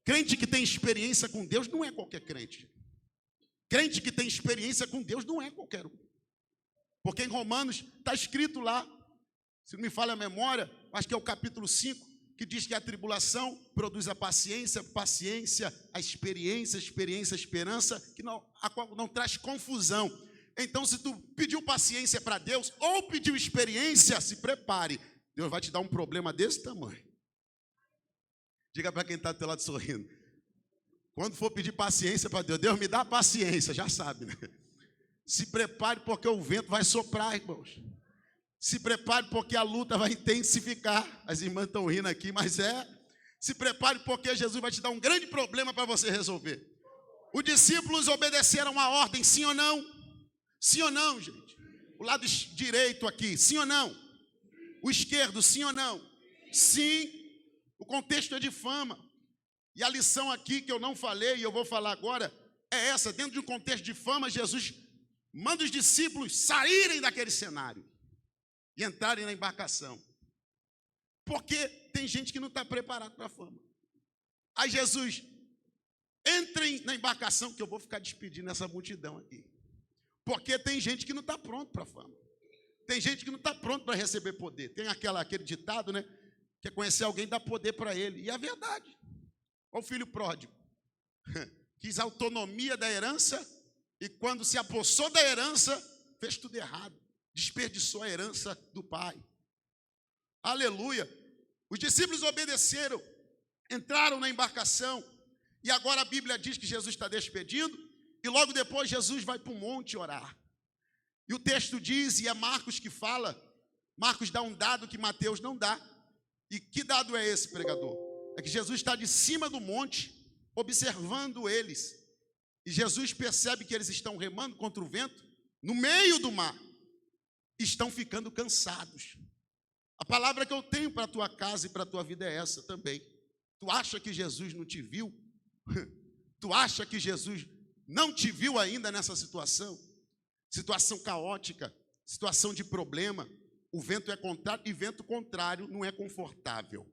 Crente que tem experiência com Deus não é qualquer crente. Crente que tem experiência com Deus não é qualquer um. Porque em Romanos está escrito lá, se não me falha a memória, acho que é o capítulo 5, que diz que a tribulação produz a paciência, paciência, a experiência, a esperança, a qual não traz confusão. Então, se tu pediu paciência para Deus, ou pediu experiência, se prepare. Deus vai te dar um problema desse tamanho. Diga para quem está do teu lado sorrindo. Quando for pedir paciência para Deus, Deus me dá paciência, já sabe, né? Se prepare porque o vento vai soprar, irmãos. Se prepare porque a luta vai intensificar. As irmãs estão rindo aqui, mas se prepare porque Jesus vai te dar um grande problema para você resolver. Os discípulos obedeceram a ordem, sim ou não? Sim ou não, gente? O lado direito aqui, sim ou não? O esquerdo, sim ou não? Sim. O contexto é de fama. E a lição aqui que eu não falei e eu vou falar agora é essa. Dentro de um contexto de fama, Jesus manda os discípulos saírem daquele cenário e entrarem na embarcação. Porque tem gente que não está preparado para a fama. Aí Jesus, entrem na embarcação que eu vou ficar despedindo essa multidão aqui. Porque tem gente que não está pronto para a fama. Tem gente que não está pronto para receber poder. Tem aquele ditado, né? Que é conhecer alguém dá poder para ele. E é verdade. Olha o filho pródigo. Quis a autonomia da herança e quando se apossou da herança, fez tudo errado. Desperdiçou a herança do pai. Aleluia. Os discípulos obedeceram, entraram na embarcação e agora a Bíblia diz que Jesus está despedindo e logo depois Jesus vai para o monte orar. E o texto diz, e é Marcos que fala, Marcos dá um dado que Mateus não dá. E que dado é esse, pregador? É que Jesus está de cima do monte, observando eles. E Jesus percebe que eles estão remando contra o vento, no meio do mar. Estão ficando cansados. A palavra que eu tenho para a tua casa e para a tua vida é essa também. Tu acha que Jesus não te viu? Tu acha que Jesus não te viu ainda nessa situação? Situação caótica, situação de problema. O vento é contrário e vento contrário não é confortável.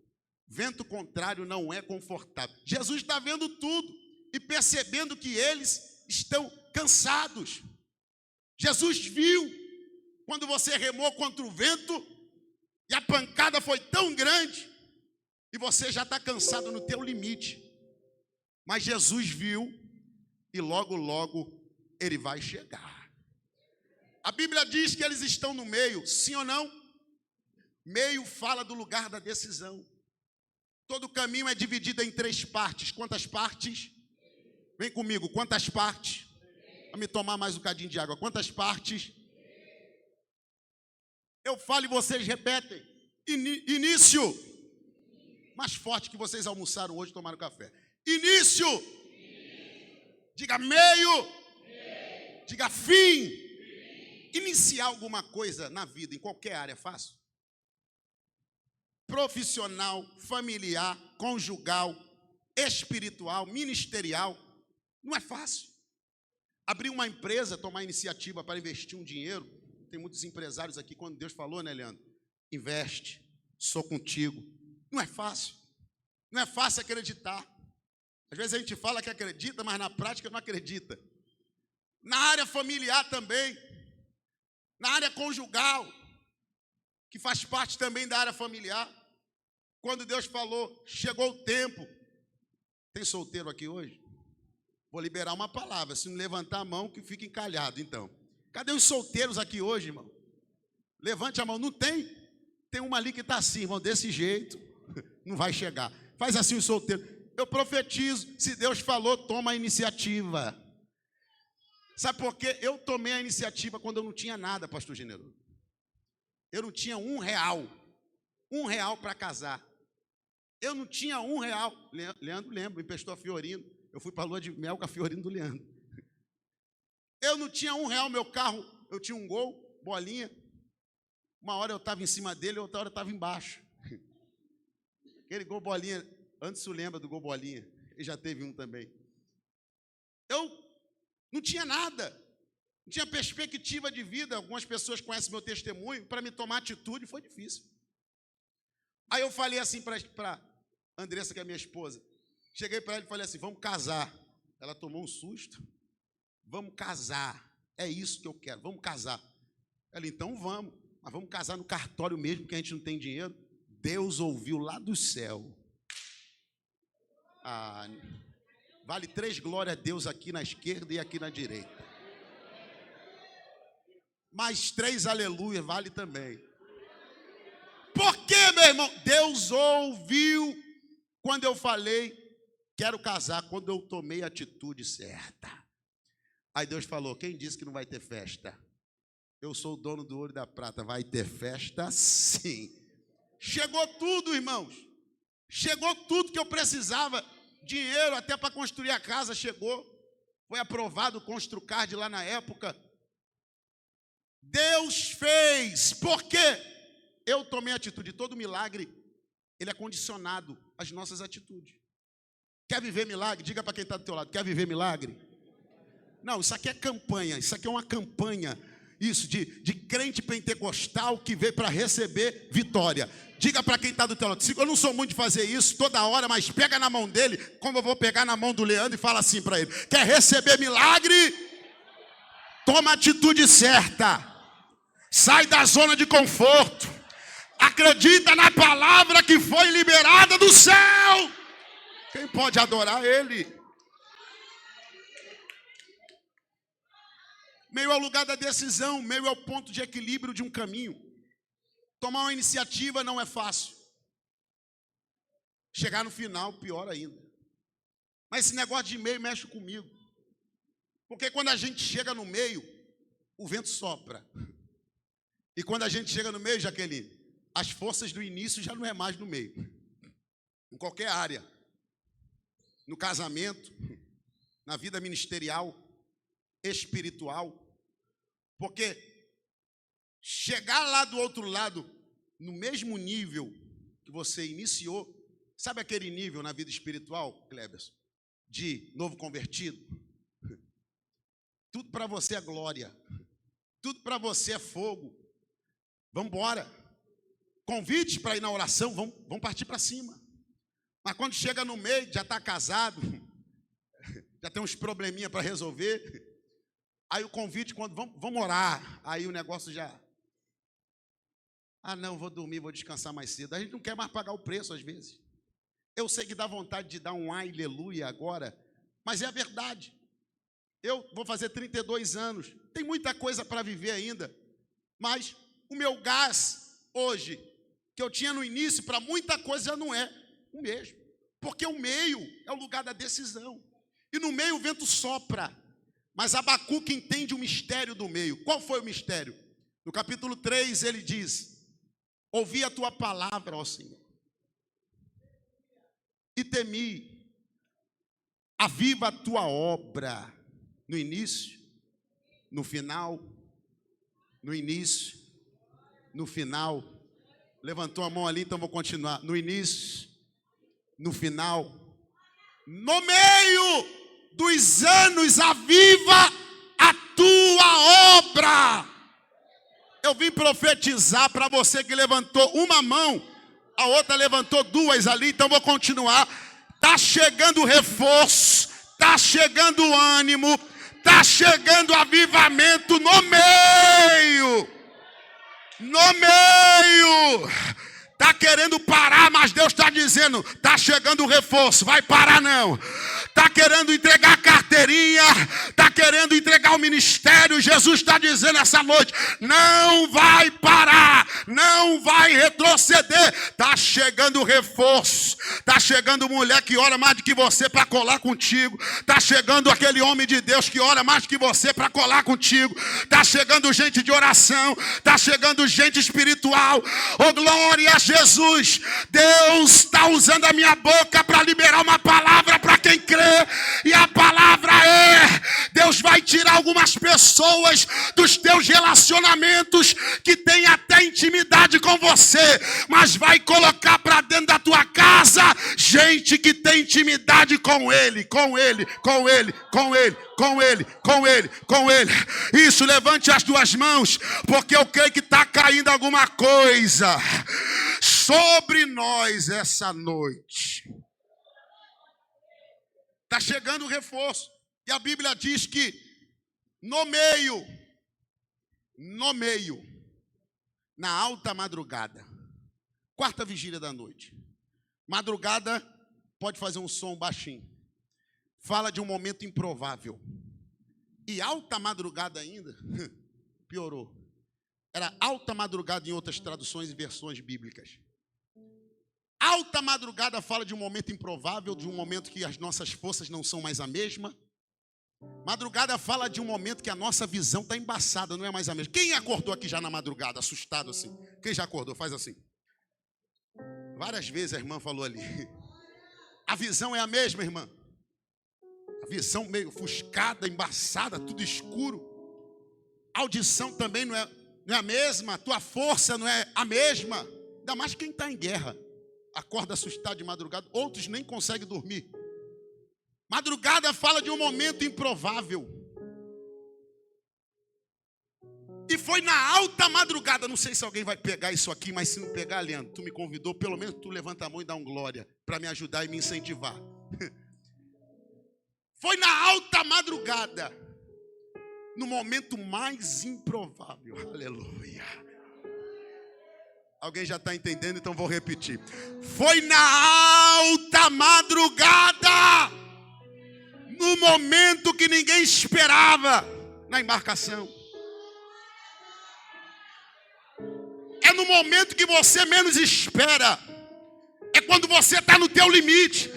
Vento contrário não é confortável. Jesus está vendo tudo e percebendo que eles estão cansados. Jesus viu quando você remou contra o vento e a pancada foi tão grande e você já está cansado no teu limite. Mas Jesus viu e logo, logo ele vai chegar. A Bíblia diz que eles estão no meio, sim ou não? Meio fala do lugar da decisão. Todo caminho é dividido em 3 partes. Quantas partes? Vem comigo, quantas partes? Vamos me tomar mais um cadinho de água. Quantas partes? Eu falo e vocês repetem. Início. Mais forte que vocês almoçaram hoje e tomaram café. Início. Diga meio. Diga fim. Iniciar alguma coisa na vida, em qualquer área, é fácil? Profissional, familiar, conjugal, espiritual, ministerial, não é fácil. Abrir uma empresa, tomar iniciativa para investir um dinheiro, tem muitos empresários aqui, quando Deus falou, né, Leandro? Investe, sou contigo. Não é fácil. Não é fácil acreditar. Às vezes a gente fala que acredita, mas na prática não acredita. Na área familiar também. Na área conjugal, que faz parte também da área familiar. Quando Deus falou, chegou o tempo. Tem solteiro aqui hoje? Vou liberar uma palavra. Se não levantar a mão, que fica encalhado, então. Cadê os solteiros aqui hoje, irmão? Levante a mão. Não tem? Tem uma ali que está assim, irmão, desse jeito. Não vai chegar. Faz assim os solteiros. Eu profetizo, se Deus falou, toma a iniciativa. Sabe por quê? Eu tomei a iniciativa quando eu não tinha nada, pastor Generoso. Eu não tinha R$1. R$1 para casar. Eu não tinha R$1. Leandro lembra, me emprestou a Fiorino. Eu fui para a lua de mel com a Fiorino do Leandro. Eu não tinha R$1, meu carro, eu tinha um Gol, bolinha. Uma hora eu estava em cima dele, outra hora eu estava embaixo. Aquele Gol bolinha, antes você lembra do Gol bolinha. Ele já teve um também. Eu não tinha nada, não tinha perspectiva de vida. Algumas pessoas conhecem meu testemunho, para me tomar atitude foi difícil. Aí eu falei assim para Andressa, que é minha esposa, cheguei para ela e falei assim, vamos casar. Ela tomou um susto. Vamos casar, é isso que eu quero, vamos casar. Ela, então vamos, mas vamos casar no cartório mesmo, que a gente não tem dinheiro. Deus ouviu lá do céu. Vale 3 glórias a Deus aqui na esquerda e aqui na direita. Mais 3 aleluia vale também. Por quê, meu irmão? Deus ouviu quando eu falei, quero casar, quando eu tomei a atitude certa. Aí Deus falou, quem disse que não vai ter festa? Eu sou o dono do ouro e da prata, vai ter festa sim. Chegou tudo, irmãos. Chegou tudo que eu precisava. Dinheiro até para construir a casa chegou. Foi aprovado o Construcard lá na época. Deus fez. Por quê? Eu tomei atitude. Todo milagre, ele é condicionado às nossas atitudes. Quer viver milagre? Diga para quem está do teu lado, quer viver milagre? Não, isso aqui é campanha, isso aqui é uma campanha, isso, de crente pentecostal que veio para receber vitória. Diga para quem está do teu lado, eu não sou muito de fazer isso toda hora, mas pega na mão dele, como eu vou pegar na mão do Leandro e fala assim para ele: quer receber milagre? Toma a atitude certa, sai da zona de conforto, acredita na palavra que foi liberada do céu. Quem pode adorar ele? Meio ao lugar da decisão, meio ao ponto de equilíbrio de um caminho. Tomar uma iniciativa não é fácil. Chegar no final, pior ainda. Mas esse negócio de meio mexe comigo. Porque quando a gente chega no meio, o vento sopra. E quando a gente chega no meio, Jaqueline, as forças do início já não é mais no meio. Em qualquer área. No casamento, na vida ministerial, espiritual. Porque chegar lá do outro lado, no mesmo nível que você iniciou, sabe aquele nível na vida espiritual, Cleberson, de novo convertido? Tudo para você é glória, tudo para você é fogo. Vamos embora. Convites para ir na oração, vamos partir para cima. Mas quando chega no meio, já está casado, já tem uns probleminha para resolver. Aí o convite, quando vamos orar, aí o negócio já... não, vou dormir, vou descansar mais cedo. A gente não quer mais pagar o preço às vezes. Eu sei que dá vontade de dar um aleluia agora, mas é a verdade. Eu vou fazer 32 anos, tem muita coisa para viver ainda, mas o meu gás hoje, que eu tinha no início, para muita coisa já não é o mesmo. Porque o meio é o lugar da decisão. E no meio o vento sopra. Mas Abacuque entende o mistério do meio. Qual foi o mistério? No capítulo 3 ele diz: ouvi a tua palavra, ó Senhor, e temi, aviva a tua obra. No início, no final, no início, no final. Levantou a mão ali, então vou continuar. No início, no final, no meio dos anos, aviva a tua obra. Eu vim profetizar para você que levantou uma mão, a outra levantou duas ali, então vou continuar. Está chegando reforço, está chegando ânimo, está chegando avivamento no meio. No meio. Está querendo parar, mas Deus está dizendo: está chegando o reforço, vai parar não. Está querendo entregar a carteirinha, está querendo entregar o ministério. Jesus está dizendo essa noite: não vai parar, não vai retroceder. Está chegando o reforço, está chegando mulher que ora mais do que você para colar contigo, está chegando aquele homem de Deus que ora mais do que você para colar contigo, está chegando gente de oração, está chegando gente espiritual. Oh, glória a Jesus. Deus está usando a minha boca para liberar uma palavra para quem crê. E a palavra é: Deus vai tirar algumas pessoas dos teus relacionamentos que têm até intimidade com você, mas vai colocar para dentro da tua casa gente que tem intimidade com Ele, com Ele, com Ele, com Ele, com Ele, com Ele, com Ele. Isso, levante as duas mãos, porque eu creio que está caindo alguma coisa sobre nós essa noite. Está chegando o reforço. E a Bíblia diz que no meio, na alta madrugada, quarta vigília da noite. Madrugada pode fazer um som baixinho. Fala de um momento improvável. E alta madrugada ainda, piorou. Era alta madrugada em outras traduções e versões bíblicas. Alta madrugada fala de um momento improvável, de um momento que as nossas forças não são mais a mesma. Madrugada fala de um momento que a nossa visão está embaçada, não é mais a mesma. Quem acordou aqui já na madrugada, assustado assim? Quem já acordou? Faz assim. Várias vezes a irmã falou ali. A visão é a mesma, irmã. A visão meio ofuscada, embaçada, tudo escuro. A audição também não é a mesma. A tua força não é a mesma. Ainda mais quem está em guerra. acorda assustado de madrugada, outros nem conseguem dormir. Madrugada fala de um momento improvável. E foi na alta madrugada, não sei se alguém vai pegar isso aqui, mas se não pegar, Leandro, tu me convidou, pelo menos tu levanta a mão e dá um glória, para me ajudar e me incentivar. Foi na alta madrugada, no momento mais improvável, aleluia. Alguém já está entendendo, então vou repetir. Foi na alta madrugada, no momento que ninguém esperava, na embarcação. É no momento que você menos espera. É quando você está no teu limite.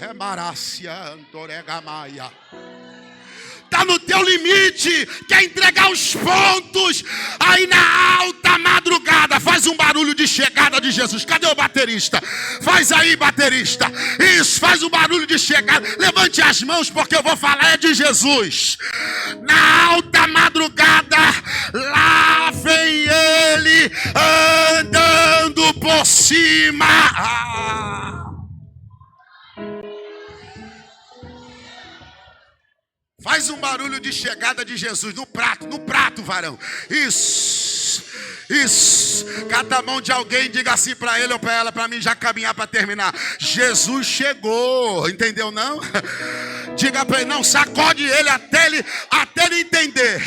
Está no teu limite. Quer entregar os pontos. Aí na alta madrugada. Faz um barulho de chegada de Jesus. Cadê o baterista? Faz aí, baterista. Isso, faz um barulho de chegada. Levante as mãos porque eu vou falar é de Jesus. Na alta madrugada. Lá vem ele andando por cima. Faz um barulho de chegada de Jesus no prato, varão. Isso. Cata a mão de alguém, diga assim para ele ou para ela, para mim já caminhar para terminar. Jesus chegou, entendeu não? Diga para ele, não, sacode ele até ele entender.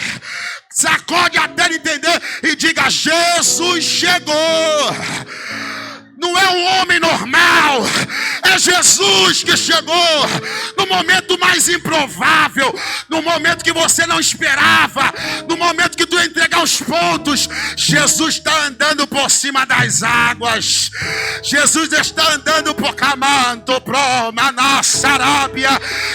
Sacode até ele entender e diga, Jesus chegou. Não é um homem normal, é Jesus que chegou no momento mais improvável, no momento que você não esperava, no momento que tu ia entregar os pontos. Jesus está andando por cima das águas. Jesus está andando por Camanto, Proma, nossa Arábia.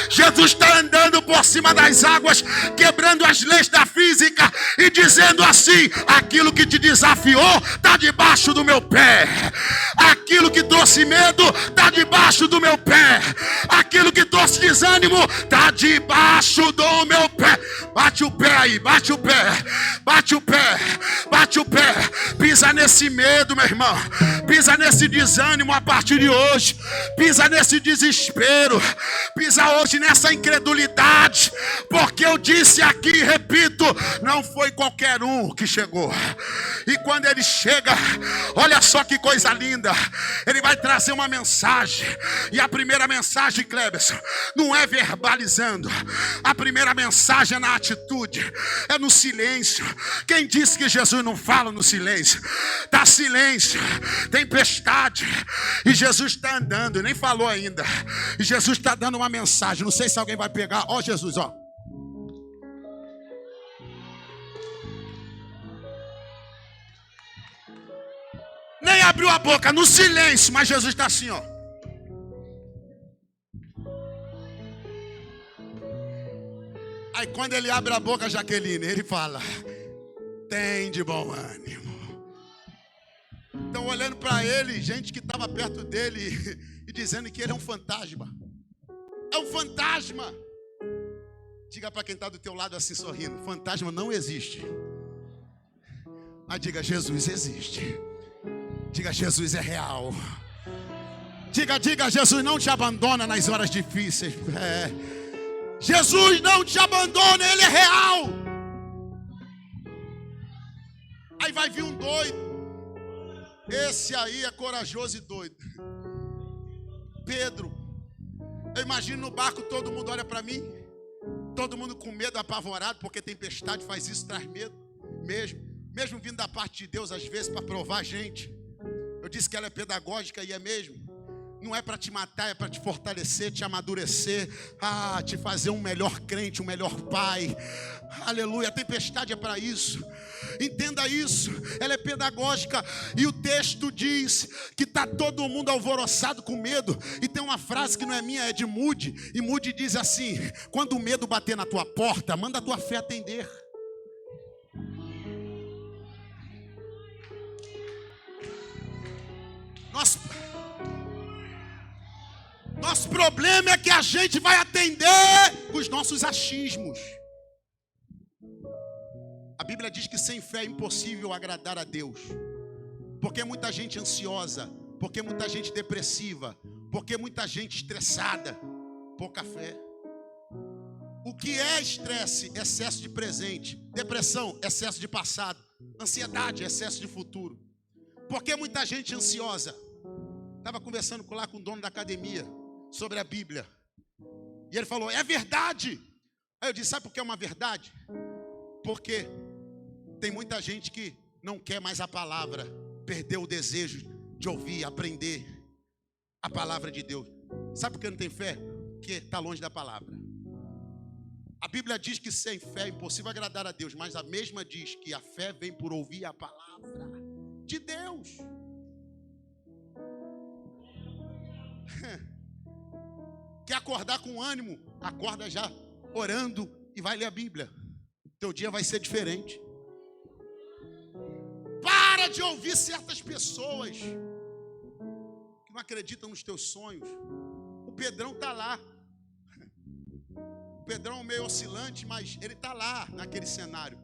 Jesus está andando por cima das águas, quebrando as leis da física e dizendo assim: aquilo que te desafiou está debaixo do meu pé. Aquilo que trouxe medo está debaixo do meu pé. Aquilo que trouxe desânimo está debaixo do meu pé. Bate o pé aí, bate o pé. Bate o pé, bate o pé. Pisa nesse medo, meu irmão. Pisa nesse desânimo a partir de hoje. Pisa nesse desespero. Pisa hoje nessa incredulidade. Porque eu disse aqui, repito, não foi qualquer um que chegou. E quando ele chega, olha só que coisa linda. Ele vai trazer uma mensagem. E a primeira mensagem, Cleberson, não é verbalizando. A primeira mensagem é na atitude, é no silêncio. Quem disse que Jesus não fala no silêncio? Está silêncio, tempestade, e Jesus está andando, nem falou ainda. E Jesus está dando uma mensagem. Não sei se alguém vai pegar. Ó Jesus, ó. Nem abriu a boca, no silêncio, mas Jesus está assim, ó. Aí quando ele abre a boca, Jaqueline, ele fala: tem de bom ânimo. Então olhando para ele, gente que estava perto dele e dizendo que ele é um fantasma. É um fantasma. Diga para quem está do teu lado assim sorrindo: fantasma não existe. Mas diga: Jesus existe. Diga: Jesus é real. Diga: Jesus não te abandona nas horas difíceis. Jesus não te abandona, Ele é real. Aí vai vir um doido. Esse aí é corajoso e doido. Pedro. Eu imagino no barco, todo mundo olha para mim. Todo mundo com medo, apavorado, porque tempestade faz isso, traz medo. Mesmo vindo da parte de Deus, às vezes, para provar a gente. Eu disse que ela é pedagógica e é mesmo. Não é para te matar, é para te fortalecer, te amadurecer, te fazer um melhor crente, um melhor pai. Aleluia, a tempestade é para isso. Entenda isso, ela é pedagógica. E o texto diz que está todo mundo alvoroçado com medo. E tem uma frase que não é minha, é de Moody. E Moody diz assim: quando o medo bater na tua porta, manda a tua fé atender. Nosso problema é que a gente vai atender os nossos achismos. A Bíblia diz que sem fé é impossível agradar a Deus. Porque muita gente ansiosa Porque muita gente depressiva, porque muita gente estressada, pouca fé. O que é estresse? Excesso de presente. Depressão, excesso de passado. Ansiedade, excesso de futuro. Por que muita gente ansiosa? Estava conversando lá com o dono da academia sobre a Bíblia. E ele falou, é verdade. Aí eu disse, sabe por que é uma verdade? Porque tem muita gente que não quer mais a palavra. Perdeu o desejo de ouvir, aprender a palavra de Deus. Sabe por que não tem fé? Porque está longe da palavra. A Bíblia diz que sem fé é impossível agradar a Deus, mas a mesma diz que a fé vem por ouvir a palavra de Deus. Quer acordar com ânimo? Acorda já orando e vai ler a Bíblia. Teu dia vai ser diferente. Para de ouvir certas pessoas que não acreditam nos teus sonhos. O Pedrão está lá. O Pedrão é meio oscilante, mas ele está lá naquele cenário.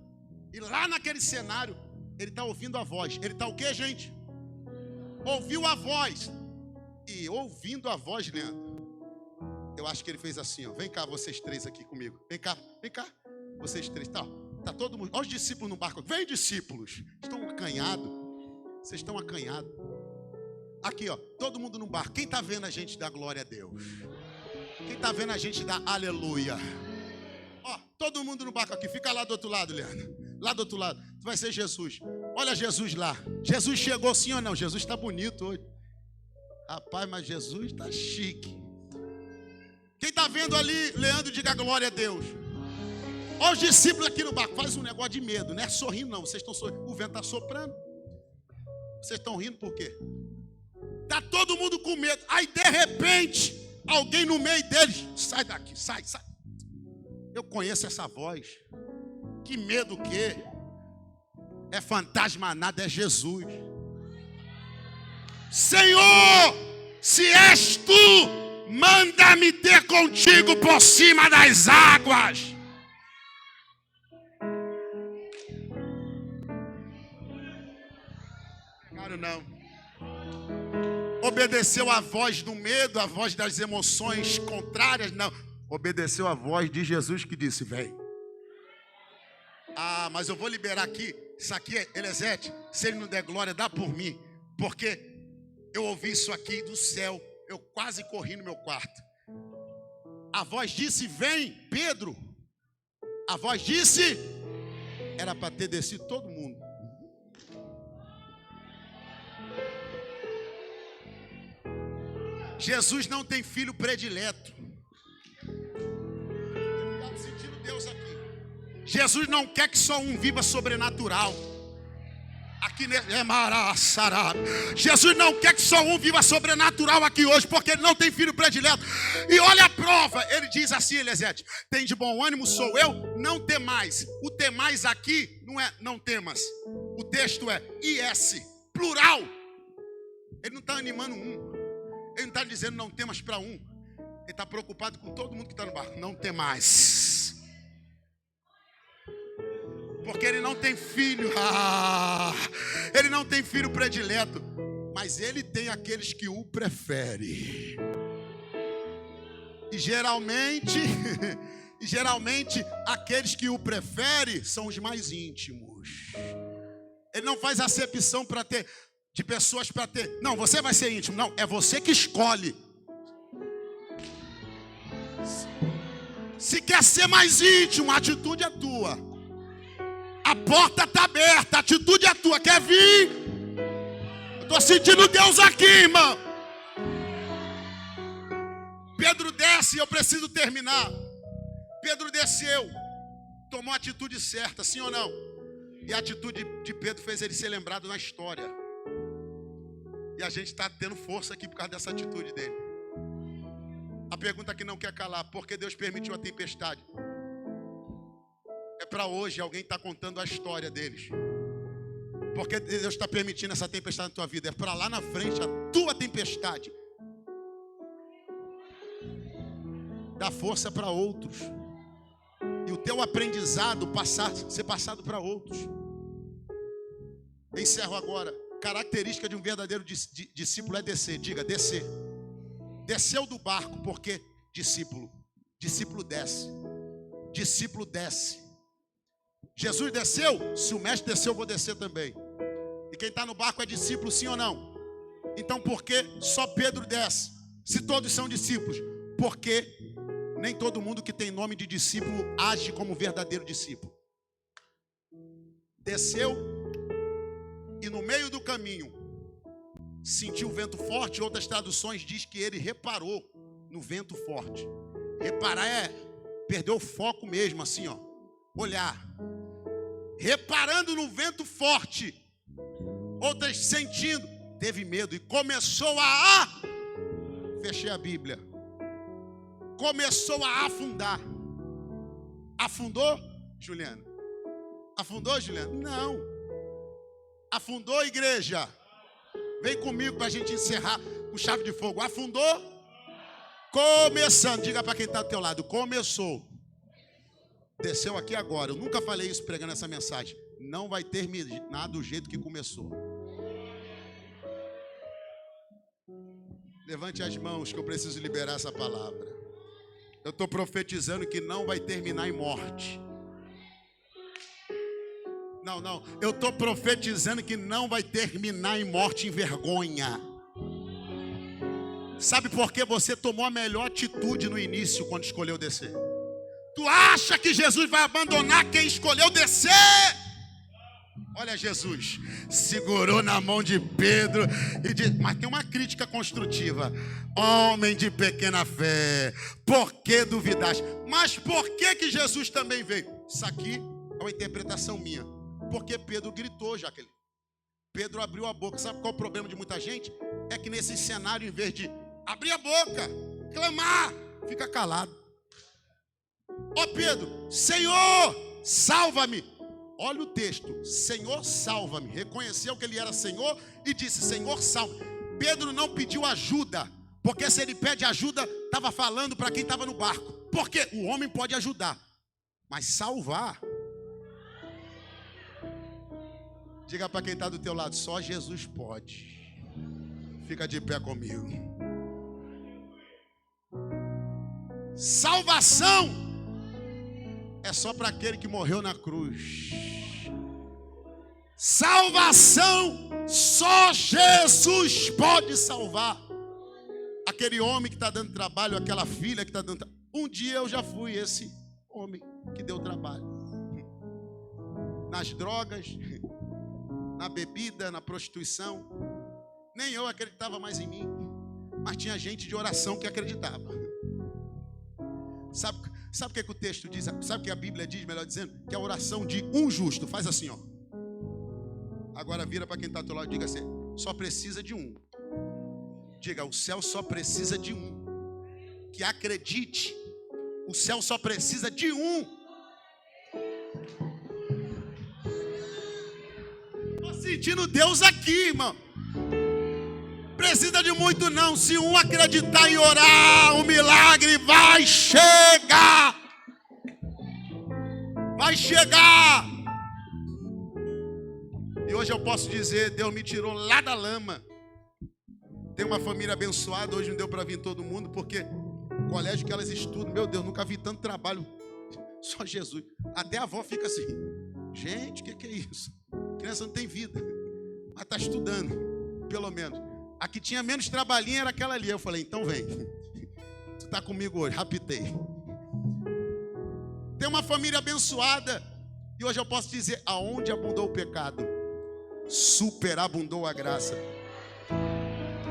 E lá naquele cenário, ele está ouvindo a voz. Ele está o quê, gente? Ouviu a voz. E ouvindo a voz, Leandro, eu acho que ele fez assim, ó. Vem cá, vocês três aqui comigo. Vem cá, vocês três. Tá todo mundo. Olha os discípulos no barco. Vem, discípulos. Estão acanhados. Vocês estão acanhados. Aqui, ó. Todo mundo no barco. Quem está vendo a gente dar glória a Deus? Quem está vendo a gente dar aleluia? Ó, todo mundo no barco aqui. Fica lá do outro lado, Leandro. Lá do outro lado. Tu vai ser Jesus. Olha Jesus lá. Jesus chegou sim ou não? Jesus está bonito hoje. Rapaz, mas Jesus está chique. Quem está vendo ali, Leandro, diga glória a Deus. Olha os discípulos aqui no barco. Faz um negócio de medo, não é sorrindo não. Vocês estão sorrindo. O vento está soprando. Vocês estão rindo por quê? Está todo mundo com medo. Aí de repente, alguém no meio deles, sai daqui, sai. Eu conheço essa voz. Que medo o quê? É fantasma nada, é Jesus. Senhor, se és tu, manda-me ter contigo por cima das águas. Claro, não. Obedeceu a voz do medo, a voz das emoções contrárias, não. Obedeceu a voz de Jesus que disse, vem. Ah, mas eu vou liberar aqui. Isso aqui é Elisete. Se ele não der glória, dá por mim. Porque eu ouvi isso aqui do céu. Eu quase corri no meu quarto. A voz disse, vem, Pedro. A voz disse, era para ter descido todo mundo. Jesus não tem filho predileto. Estou sentindo Deus aqui. Jesus não quer que só um viva sobrenatural. Aqui é Marassará. Jesus não quer que só um viva sobrenatural aqui hoje, porque ele não tem filho predileto. E olha a prova. Ele diz assim, Elisete: tem de bom ânimo, sou eu, não temais. O temais aqui não é não temas. O texto é IS, plural. Ele não está animando um. Ele não está dizendo não temas para um. Ele está preocupado com todo mundo que está no barco. Não temais. Porque ele não tem filho. Ele não tem filho predileto. Mas ele tem aqueles que o preferem. E geralmente aqueles que o preferem são os mais íntimos. Ele não faz acepção para ter de pessoas para ter. Não, você vai ser íntimo. Não, é você que escolhe. Se quer ser mais íntimo, a atitude é tua. A porta está aberta, a atitude é tua. Quer vir? Eu estou sentindo Deus aqui, irmão. Pedro desce, eu preciso terminar. Pedro desceu, tomou a atitude certa, sim ou não? E a atitude de Pedro fez ele ser lembrado na história. E a gente está tendo força aqui por causa dessa atitude dele. A pergunta que não quer calar: por que Deus permitiu a tempestade? É para hoje, alguém está contando a história deles. Por que Deus está permitindo essa tempestade na tua vida? É para lá na frente, a tua tempestade dá força para outros. E o teu aprendizado ser passado para outros. Encerro agora. Característica de um verdadeiro discípulo é descer. Diga, descer. Desceu do barco, porque discípulo. Discípulo desce. Discípulo desce. Jesus desceu? Se o mestre desceu, eu vou descer também. E quem está no barco é discípulo, sim ou não? Então por que só Pedro desce? Se todos são discípulos. Porque nem todo mundo que tem nome de discípulo age como verdadeiro discípulo. Desceu e no meio do caminho sentiu o vento forte. Outras traduções diz que ele reparou no vento forte. Reparar é perder o foco mesmo, assim, ó. Olhar. Reparando no vento forte. Outras sentindo. Teve medo e começou a... Fechei a Bíblia. Começou a afundar. Afundou, Juliana? Afundou, Juliana? Não. Afundou, igreja? Vem comigo para a gente encerrar com chave de fogo. Afundou? Começando. Diga para quem está do teu lado. Começou. Desceu aqui agora. Eu nunca falei isso pregando essa mensagem. Não vai terminar do jeito que começou. Levante as mãos que eu preciso liberar essa palavra. Eu estou profetizando que não vai terminar em morte. Não. Eu estou profetizando que não vai terminar em morte, em vergonha. Sabe por que você tomou a melhor atitude no início quando escolheu descer? Tu acha que Jesus vai abandonar quem escolheu descer? Olha, Jesus segurou na mão de Pedro e disse, mas tem uma crítica construtiva. Homem de pequena fé, por que duvidaste? Mas por que Jesus também veio? Isso aqui é uma interpretação minha. Porque Pedro gritou, Jaqueline. Pedro abriu a boca. Sabe qual é o problema de muita gente? É que nesse cenário, em vez de abrir a boca, clamar, fica calado. Ó Pedro, Senhor, salva-me. Olha o texto, Senhor, salva-me. Reconheceu que ele era Senhor e disse, Senhor, salva-me. Pedro não pediu ajuda, porque se ele pede ajuda, estava falando para quem estava no barco. Porque o homem pode ajudar, mas salvar... Diga para quem está do teu lado, só Jesus pode. Fica de pé comigo. Salvação é só para aquele que morreu na cruz. Salvação só Jesus pode salvar. Aquele homem que está dando trabalho, aquela filha que está dando trabalho. Um dia eu já fui esse homem que deu trabalho. Nas drogas, na bebida, na prostituição. Nem eu acreditava mais em mim, mas tinha gente de oração que acreditava. Sabe o que o texto diz? Sabe o que a Bíblia diz, melhor dizendo? Que a oração de um justo, faz assim, ó. Agora vira para quem está ao teu lado e diga assim, só precisa de um. Diga, o céu só precisa de um. Que acredite, o céu só precisa de um. Sentindo Deus aqui, irmão. Precisa de muito não. Se um acreditar e orar, o milagre vai chegar. Vai chegar. E hoje eu posso dizer, Deus me tirou lá da lama. Tem uma família abençoada. Hoje não deu para vir todo mundo, porque o colégio que elas estudam, meu Deus, nunca vi tanto trabalho. Só Jesus. Até a avó fica assim, gente, o que é isso? A criança não tem vida, mas está estudando, pelo menos. A que tinha menos trabalhinho era aquela ali. Eu falei, então vem. Tu está comigo hoje, rapidei. Tem uma família abençoada. E hoje eu posso dizer, aonde abundou o pecado, superabundou a graça.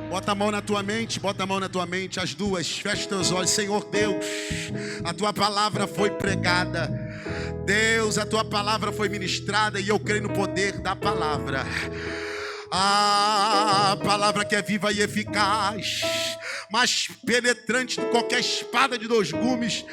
Bota a mão na tua mente, bota a mão na tua mente, as duas, fecha teus olhos. Senhor Deus, a tua palavra foi pregada. Deus, a tua palavra foi ministrada e eu creio no poder da palavra. A palavra que é viva e eficaz, mais penetrante de qualquer espada de 2 gumes,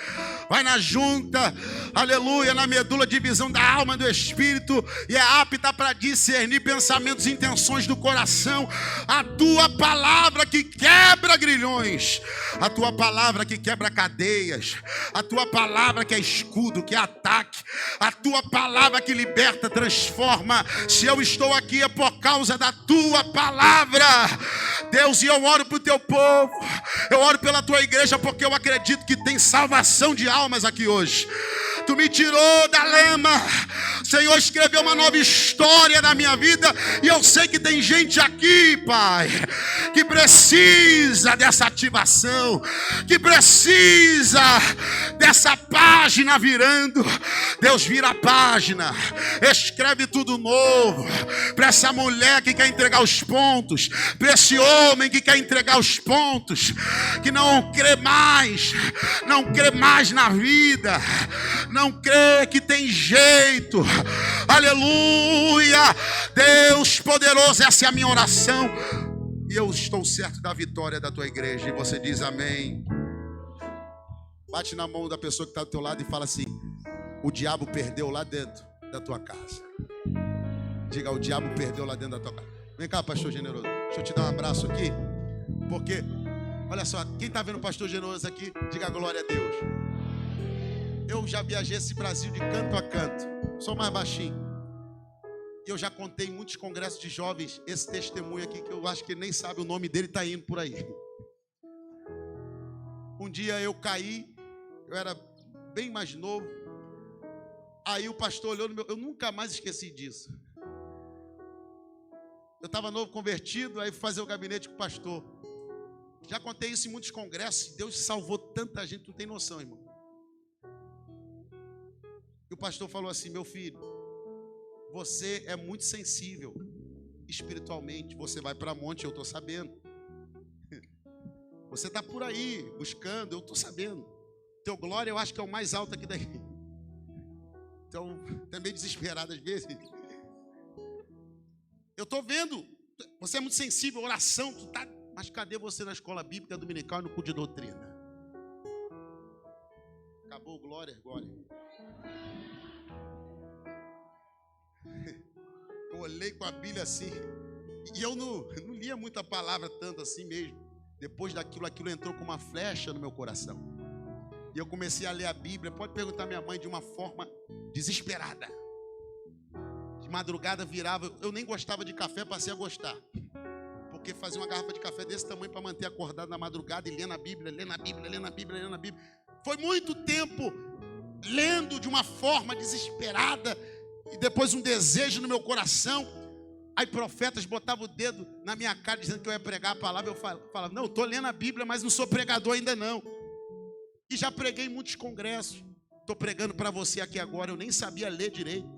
vai na junta, aleluia, na medula, divisão da alma e do espírito, e é apta para discernir pensamentos e intenções do coração. A tua palavra que quebra grilhões. A tua palavra que quebra cadeias. A tua palavra que é escudo, que é ataque. A tua palavra que liberta, transforma. Se eu estou aqui é por causa da tua palavra. Deus, e eu oro para o teu povo. Eu oro pela tua igreja porque eu acredito que tem salvação de almas aqui hoje. Tu me tirou da lama. Senhor, escreveu uma nova história na minha vida. E eu sei que tem gente aqui, Pai, que precisa dessa ativação, que precisa dessa página virando. Deus, vira a página, escreve tudo novo. Para essa mulher que quer entregar os pontos, para esse homem que quer entregar os pontos, que não crê mais na vida, não crê que tem jeito. Aleluia, Deus poderoso, essa é a minha oração. E eu estou certo da vitória da tua igreja. E você diz amém. Bate na mão da pessoa que está do teu lado e fala assim: o diabo perdeu lá dentro da tua casa. Diga: o diabo perdeu lá dentro da tua casa. Vem cá, pastor generoso, deixa eu te dar um abraço aqui. Porque, olha só, quem está vendo o pastor generoso aqui, diga glória a Deus. Eu já viajei esse Brasil de canto a canto. Sou mais baixinho. E eu já contei em muitos congressos de jovens esse testemunho aqui, que eu acho que ele nem sabe o nome dele, está indo por aí. Um dia eu caí, eu era bem mais novo. Aí o pastor olhou no meu... Eu nunca mais esqueci disso. Eu estava novo convertido, aí fui fazer o gabinete com o pastor. Já contei isso em muitos congressos. Deus salvou tanta gente, tu não tem noção, irmão. E o pastor falou assim: meu filho, você é muito sensível espiritualmente. Você vai para monte, eu estou sabendo. Você está por aí buscando, eu estou sabendo. Teu glória eu acho que é o mais alto aqui daí. Então, até meio desesperado às vezes. Eu estou vendo, você é muito sensível, oração, tu tá, mas cadê você na escola bíblica dominical e no culto de doutrina? Acabou, glória. Eu olhei com a Bíblia assim, e eu não lia muita palavra tanto assim mesmo. Depois daquilo, aquilo entrou com uma flecha no meu coração. E eu comecei a ler a Bíblia. Pode perguntar à minha mãe, de uma forma desesperada. De madrugada virava, eu nem gostava de café, passei a gostar. Porque fazia uma garrafa de café desse tamanho para manter acordado na madrugada e lendo a Bíblia. Foi muito tempo lendo de uma forma desesperada. E depois um desejo no meu coração. Aí profetas botavam o dedo na minha cara dizendo que eu ia pregar a palavra. Eu falava: não, eu estou lendo a Bíblia, mas não sou pregador ainda não. E já preguei em muitos congressos. Estou pregando para você aqui agora. Eu nem sabia ler direito,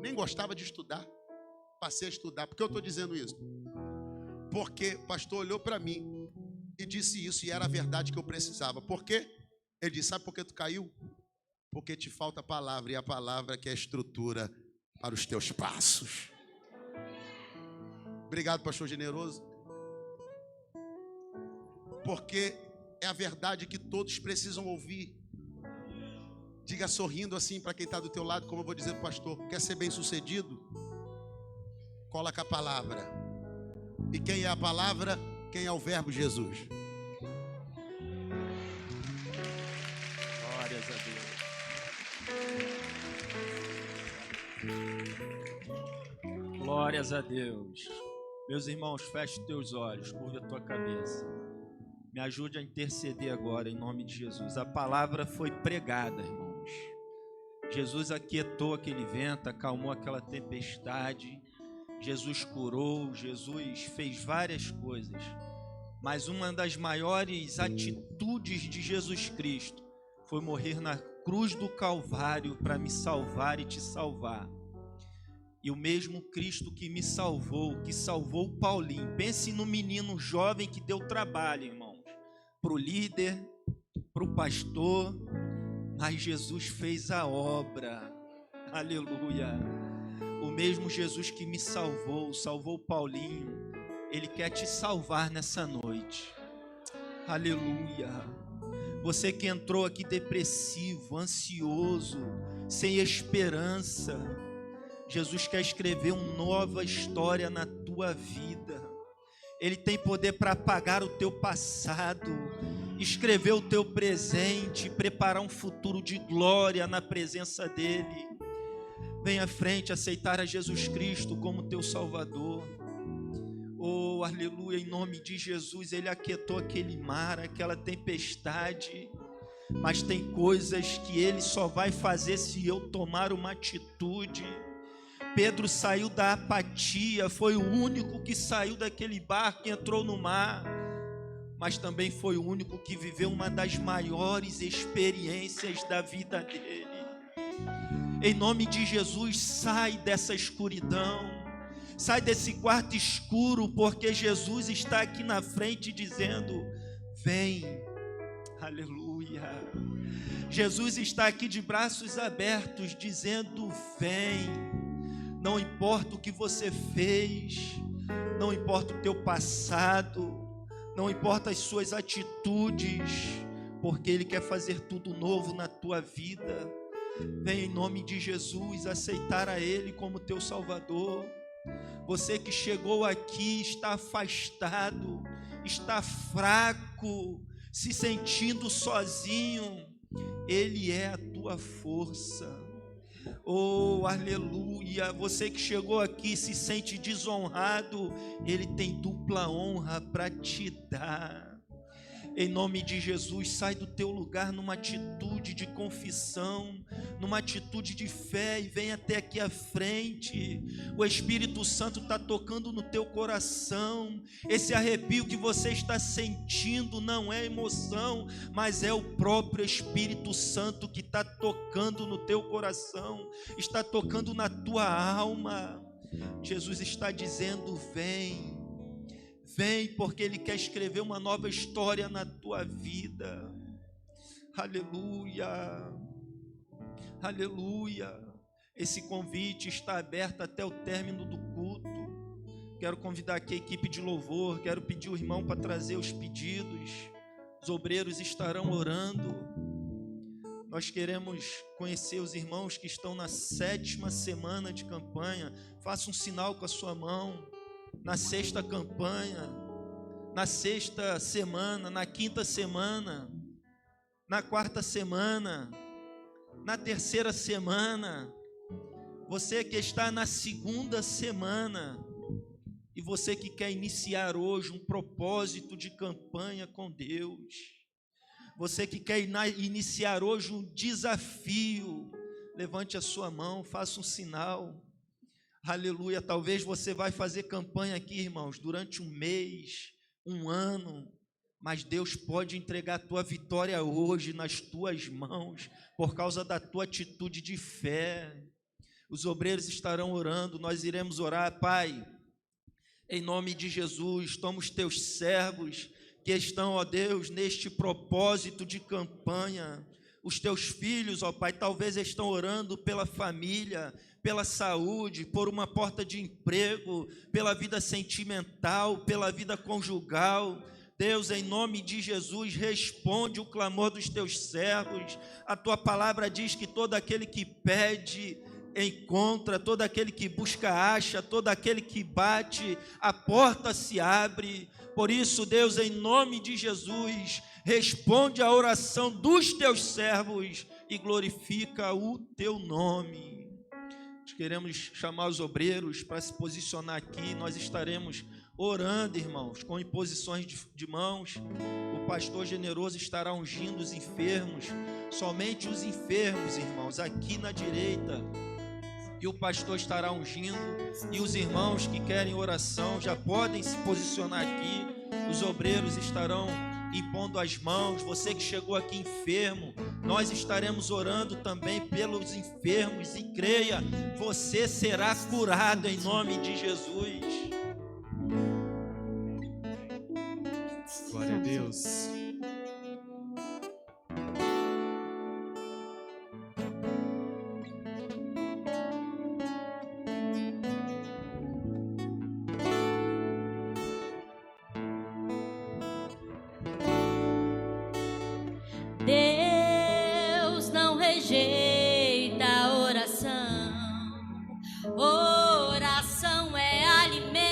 nem gostava de estudar. Passei a estudar. Por que eu estou dizendo isso? Porque o pastor olhou para mim e disse isso, e era a verdade que eu precisava. Por quê? Ele disse: sabe por que tu caiu? Porque te falta a palavra, e a palavra que é a estrutura para os teus passos. Obrigado, pastor generoso. Porque é a verdade que todos precisam ouvir. Diga sorrindo assim para quem está do teu lado, como eu vou dizer para o pastor: quer ser bem sucedido? Cola com a palavra. E quem é a palavra? Quem é o verbo? Jesus. Glórias a Deus. Glórias a Deus. Meus irmãos, feche teus olhos, curva a tua cabeça. Me ajude a interceder agora, em nome de Jesus. A palavra foi pregada, irmãos. Jesus aquietou aquele vento, acalmou aquela tempestade. Jesus curou, Jesus fez várias coisas. Mas uma das maiores atitudes de Jesus Cristo foi morrer na cruz do Calvário para me salvar e te salvar. E o mesmo Cristo que me salvou, que salvou o Paulinho. Pense no menino jovem que deu trabalho, irmãos, para o líder, para o pastor, mas Jesus fez a obra. Aleluia. O mesmo Jesus que me salvou, salvou o Paulinho, ele quer te salvar nessa noite. Aleluia. Você que entrou aqui depressivo, ansioso, sem esperança, Jesus quer escrever uma nova história na tua vida. Ele tem poder para apagar o teu passado, escrever o teu presente, preparar um futuro de glória na presença dEle. Vem à frente aceitar a Jesus Cristo como teu Salvador. Oh, aleluia, em nome de Jesus. Ele aquietou aquele mar, aquela tempestade. Mas tem coisas que Ele só vai fazer se eu tomar uma atitude. Pedro saiu da apatia, foi o único que saiu daquele barco e entrou no mar, mas também foi o único que viveu uma das maiores experiências da vida dele. Em nome de Jesus, sai dessa escuridão, sai desse quarto escuro, porque Jesus está aqui na frente dizendo: vem, aleluia. Jesus está aqui de braços abertos dizendo: vem. Não importa o que você fez, não importa o teu passado, não importa as suas atitudes, porque Ele quer fazer tudo novo na tua vida. Vem em nome de Jesus aceitar a Ele como teu Salvador. Você que chegou aqui está afastado, está fraco, se sentindo sozinho, Ele é a tua força. Oh, aleluia. Você que chegou aqui se sente desonrado, Ele tem dupla honra para te dar. Em nome de Jesus, sai do teu lugar numa atitude de confissão, numa atitude de fé e vem até aqui à frente. O Espírito Santo está tocando no teu coração. Esse arrepio que você está sentindo não é emoção, mas é o próprio Espírito Santo que está tocando no teu coração, está tocando na tua alma. Jesus está dizendo: vem. Vem, porque Ele quer escrever uma nova história na tua vida. Aleluia, aleluia. Esse convite está aberto até o término do culto. Quero convidar aqui a equipe de louvor, quero pedir o irmão para trazer os pedidos. Os obreiros estarão orando. Nós queremos conhecer os irmãos que estão na 7ª semana de campanha. Faça um sinal com a sua mão. Na 6ª campanha, na 6ª semana, na 5ª semana, na 4ª semana, na 3ª semana, você que está na 2ª semana, e você que quer iniciar hoje um propósito de campanha com Deus, você que quer iniciar hoje um desafio, levante a sua mão, faça um sinal. Aleluia, talvez você vai fazer campanha aqui, irmãos, durante um mês, um ano, mas Deus pode entregar a tua vitória hoje nas tuas mãos, por causa da tua atitude de fé. Os obreiros estarão orando, nós iremos orar. Pai, em nome de Jesus, toma os teus servos que estão, ó Deus, neste propósito de campanha. Os teus filhos, ó Pai, talvez estão orando pela família, pela saúde, por uma porta de emprego, pela vida sentimental, pela vida conjugal. Deus, em nome de Jesus, responde o clamor dos teus servos. A tua palavra diz que todo aquele que pede, encontra, todo aquele que busca, acha, todo aquele que bate, a porta se abre. Por isso, Deus, em nome de Jesus, responde a oração dos teus servos e glorifica o teu nome. Nós queremos chamar os obreiros para se posicionar aqui. Nós estaremos orando, irmãos, com imposições de mãos. O pastor generoso estará ungindo os enfermos, somente os enfermos, irmãos, aqui na direita. E o pastor estará ungindo, e os irmãos que querem oração já podem se posicionar aqui. Os obreiros estarão impondo as mãos. Você que chegou aqui enfermo, nós estaremos orando também pelos enfermos, e creia, você será curado em nome de Jesus. Glória a Deus. Deus não rejeita a oração. Oração é alimento.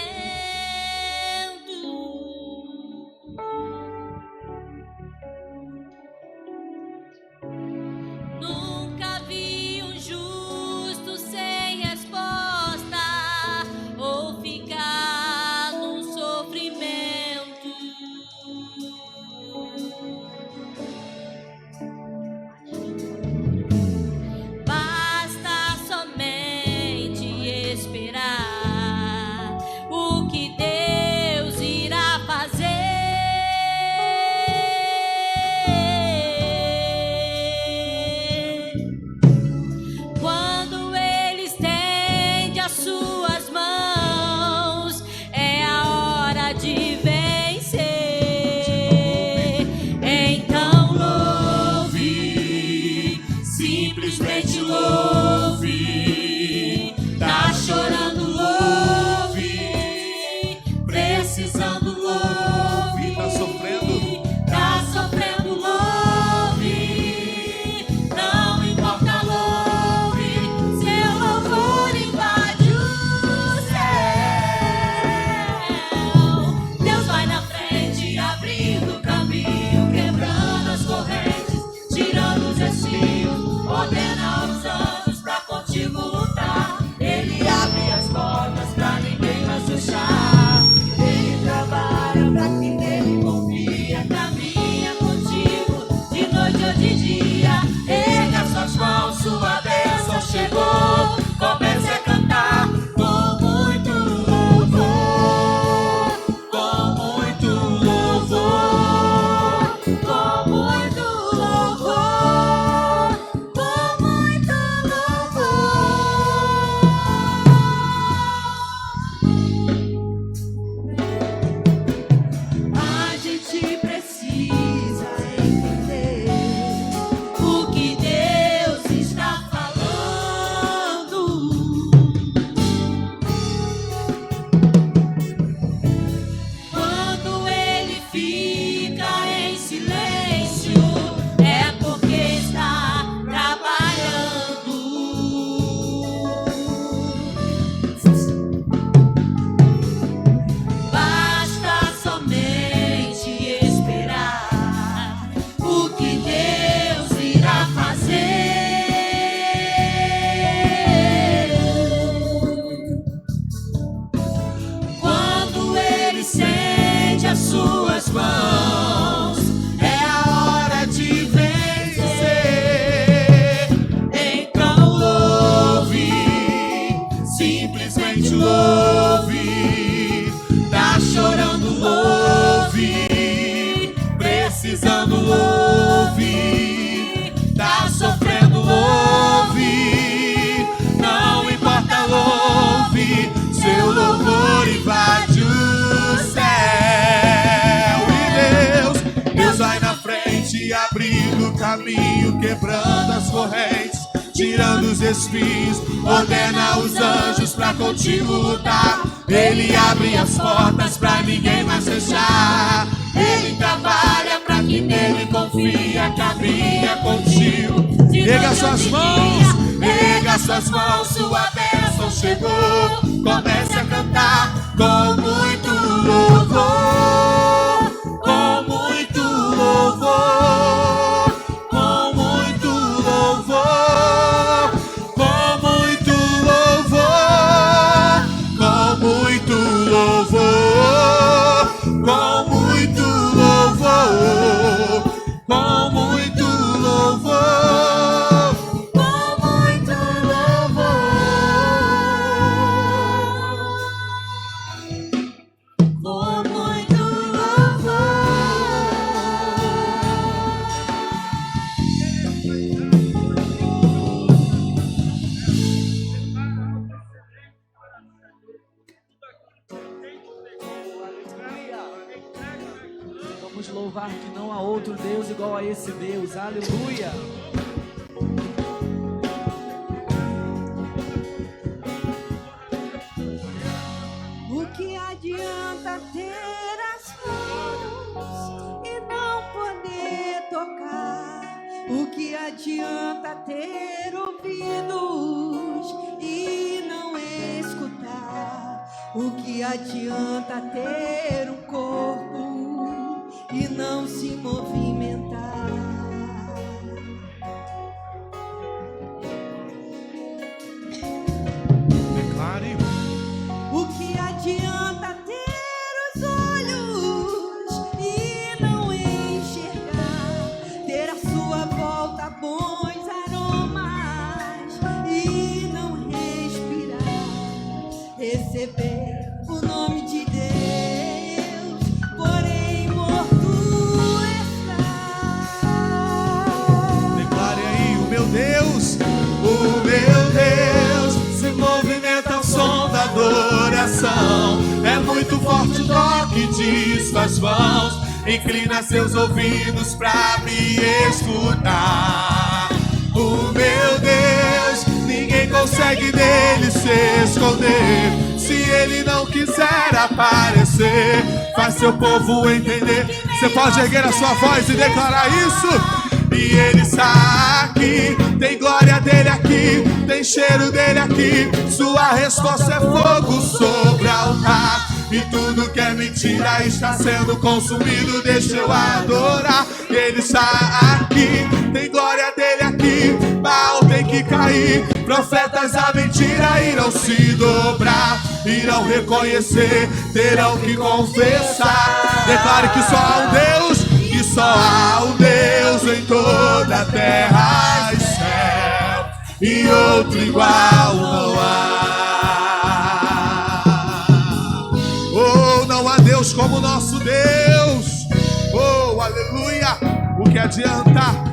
precisando, ouve. Tá sofrendo, ouve. Não importa, ouve. Seu louvor invade o céu. E Deus vai na frente, abrindo o caminho, quebrando as correntes, tirando os espinhos, ordena os anjos pra contigo lutar. Ele abre as portas pra ninguém mais fechar. Ele trabalha pra quem nele confia, caminha contigo. Erga suas mãos, sua bênção chegou. Comece a cantar com muito louvor, com muito louvor, com muito louvor, com muito louvor, com muito louvor, com muito louvor, com muito louvor, com muito louvor, com muito louvor. Vamos louvar que não há outro Deus igual a esse Deus. Aleluia. O que adianta ter as mãos e não poder tocar? O que adianta ter ouvidos e não escutar? O que adianta ter um corpo e não se movimentar? Declare. O que adianta ter os olhos e não enxergar? Ter à sua volta bons aromas e não respirar? Receber o nome de Deus, porém morto está. Declare aí, o meu Deus se movimenta ao som da adoração. É muito forte o toque de suas mãos, inclina seus ouvidos pra me escutar. O meu Deus, ninguém consegue dele se esconder. Se ele não quiser aparecer, faz seu povo entender. Você pode erguer a sua voz e declarar isso. E ele está aqui, tem glória dele aqui, tem cheiro dele aqui. Sua resposta é fogo sobre o altar. E tudo que é mentira está sendo consumido. Deixa eu adorar. Ele está aqui, tem glória dele aqui. Baal tem que cair. Profetas da mentira irão se dobrar, irão reconhecer, terão que confessar. Declare que só há um Deus, que só há um Deus em toda a terra e céu, e outro igual não há. Oh, não há Deus como o nosso Deus. Oh, aleluia. O que adianta?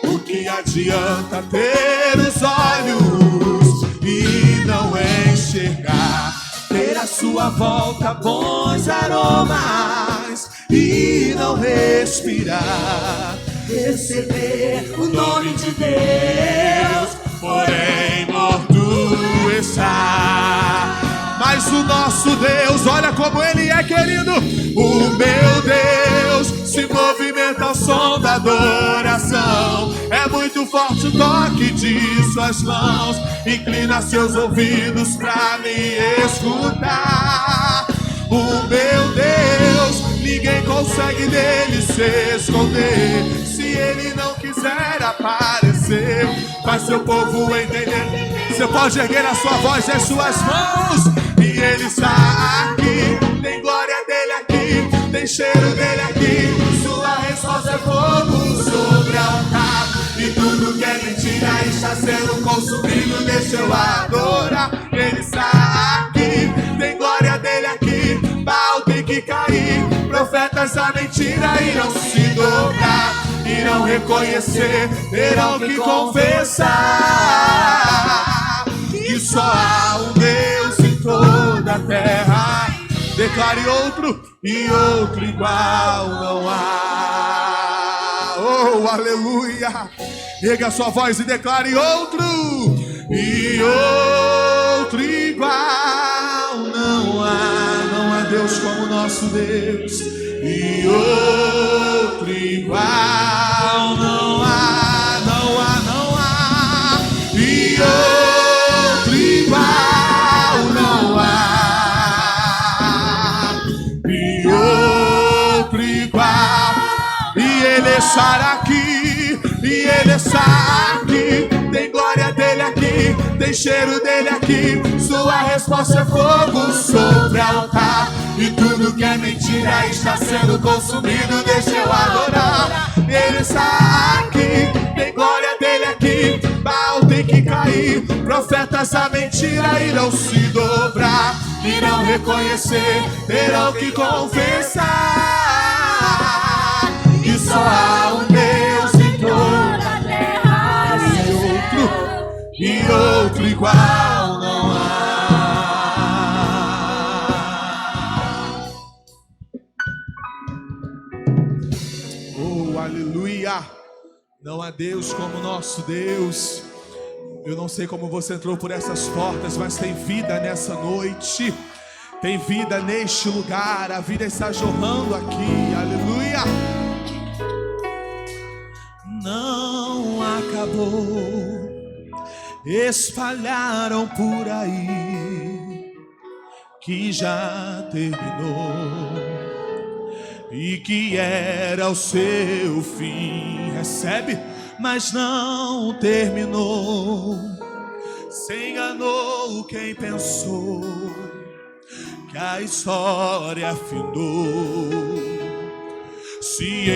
O que adianta ter os olhos e não enxergar? Ter à sua volta bons aromas e não respirar? Receber o nome de Deus, porém morto está. Mas o nosso Deus, olha como ele é, querido. O meu Deus se movimenta ao som da adoração. É muito forte o toque de suas mãos, inclina seus ouvidos pra me escutar. O meu Deus, ninguém consegue dele se esconder. Se ele não quiser aparecer, faz seu povo entender. Você pode erguer a sua voz e as suas mãos. E ele está aqui, tem glória dele aqui, tem cheiro dele aqui. Sua resposta é fogo sobre o altar. E tudo que é mentira está sendo consumido. Deixa eu adorar. Ele está aqui, tem glória dele aqui. Baal tem que cair. Profetas da mentira irão se reconhecer, terão que confessar que só há um Deus em toda a terra. Declare outro, e outro igual não há. Oh, aleluia! Erga sua voz e declare outro, e outro igual não há Deus como nosso Deus, e outro igual não há, e outro igual não há, e outro igual, e Ele estará aqui, e Ele está aqui, tem glória dele aqui, tem cheiro dele aqui, sua resposta é fogo sobre o altar, e tudo que é mentira está sendo consumido, deixa eu adorar. Ele está aqui, tem glória dele aqui, Baal tem que cair, profetas da mentira irão se dobrar, irão reconhecer, terão que confessar que só há um Deus em toda a terra, e outro igual não há. Oh, aleluia! Não há Deus como nosso Deus. Eu não sei como você entrou por essas portas, mas tem vida nessa noite, tem vida neste lugar, a vida está jorrando aqui, aleluia! Não acabou, espalharam por aí que já terminou e que era o seu fim. Recebe, mas não terminou. Se enganou quem pensou que a história afindou, se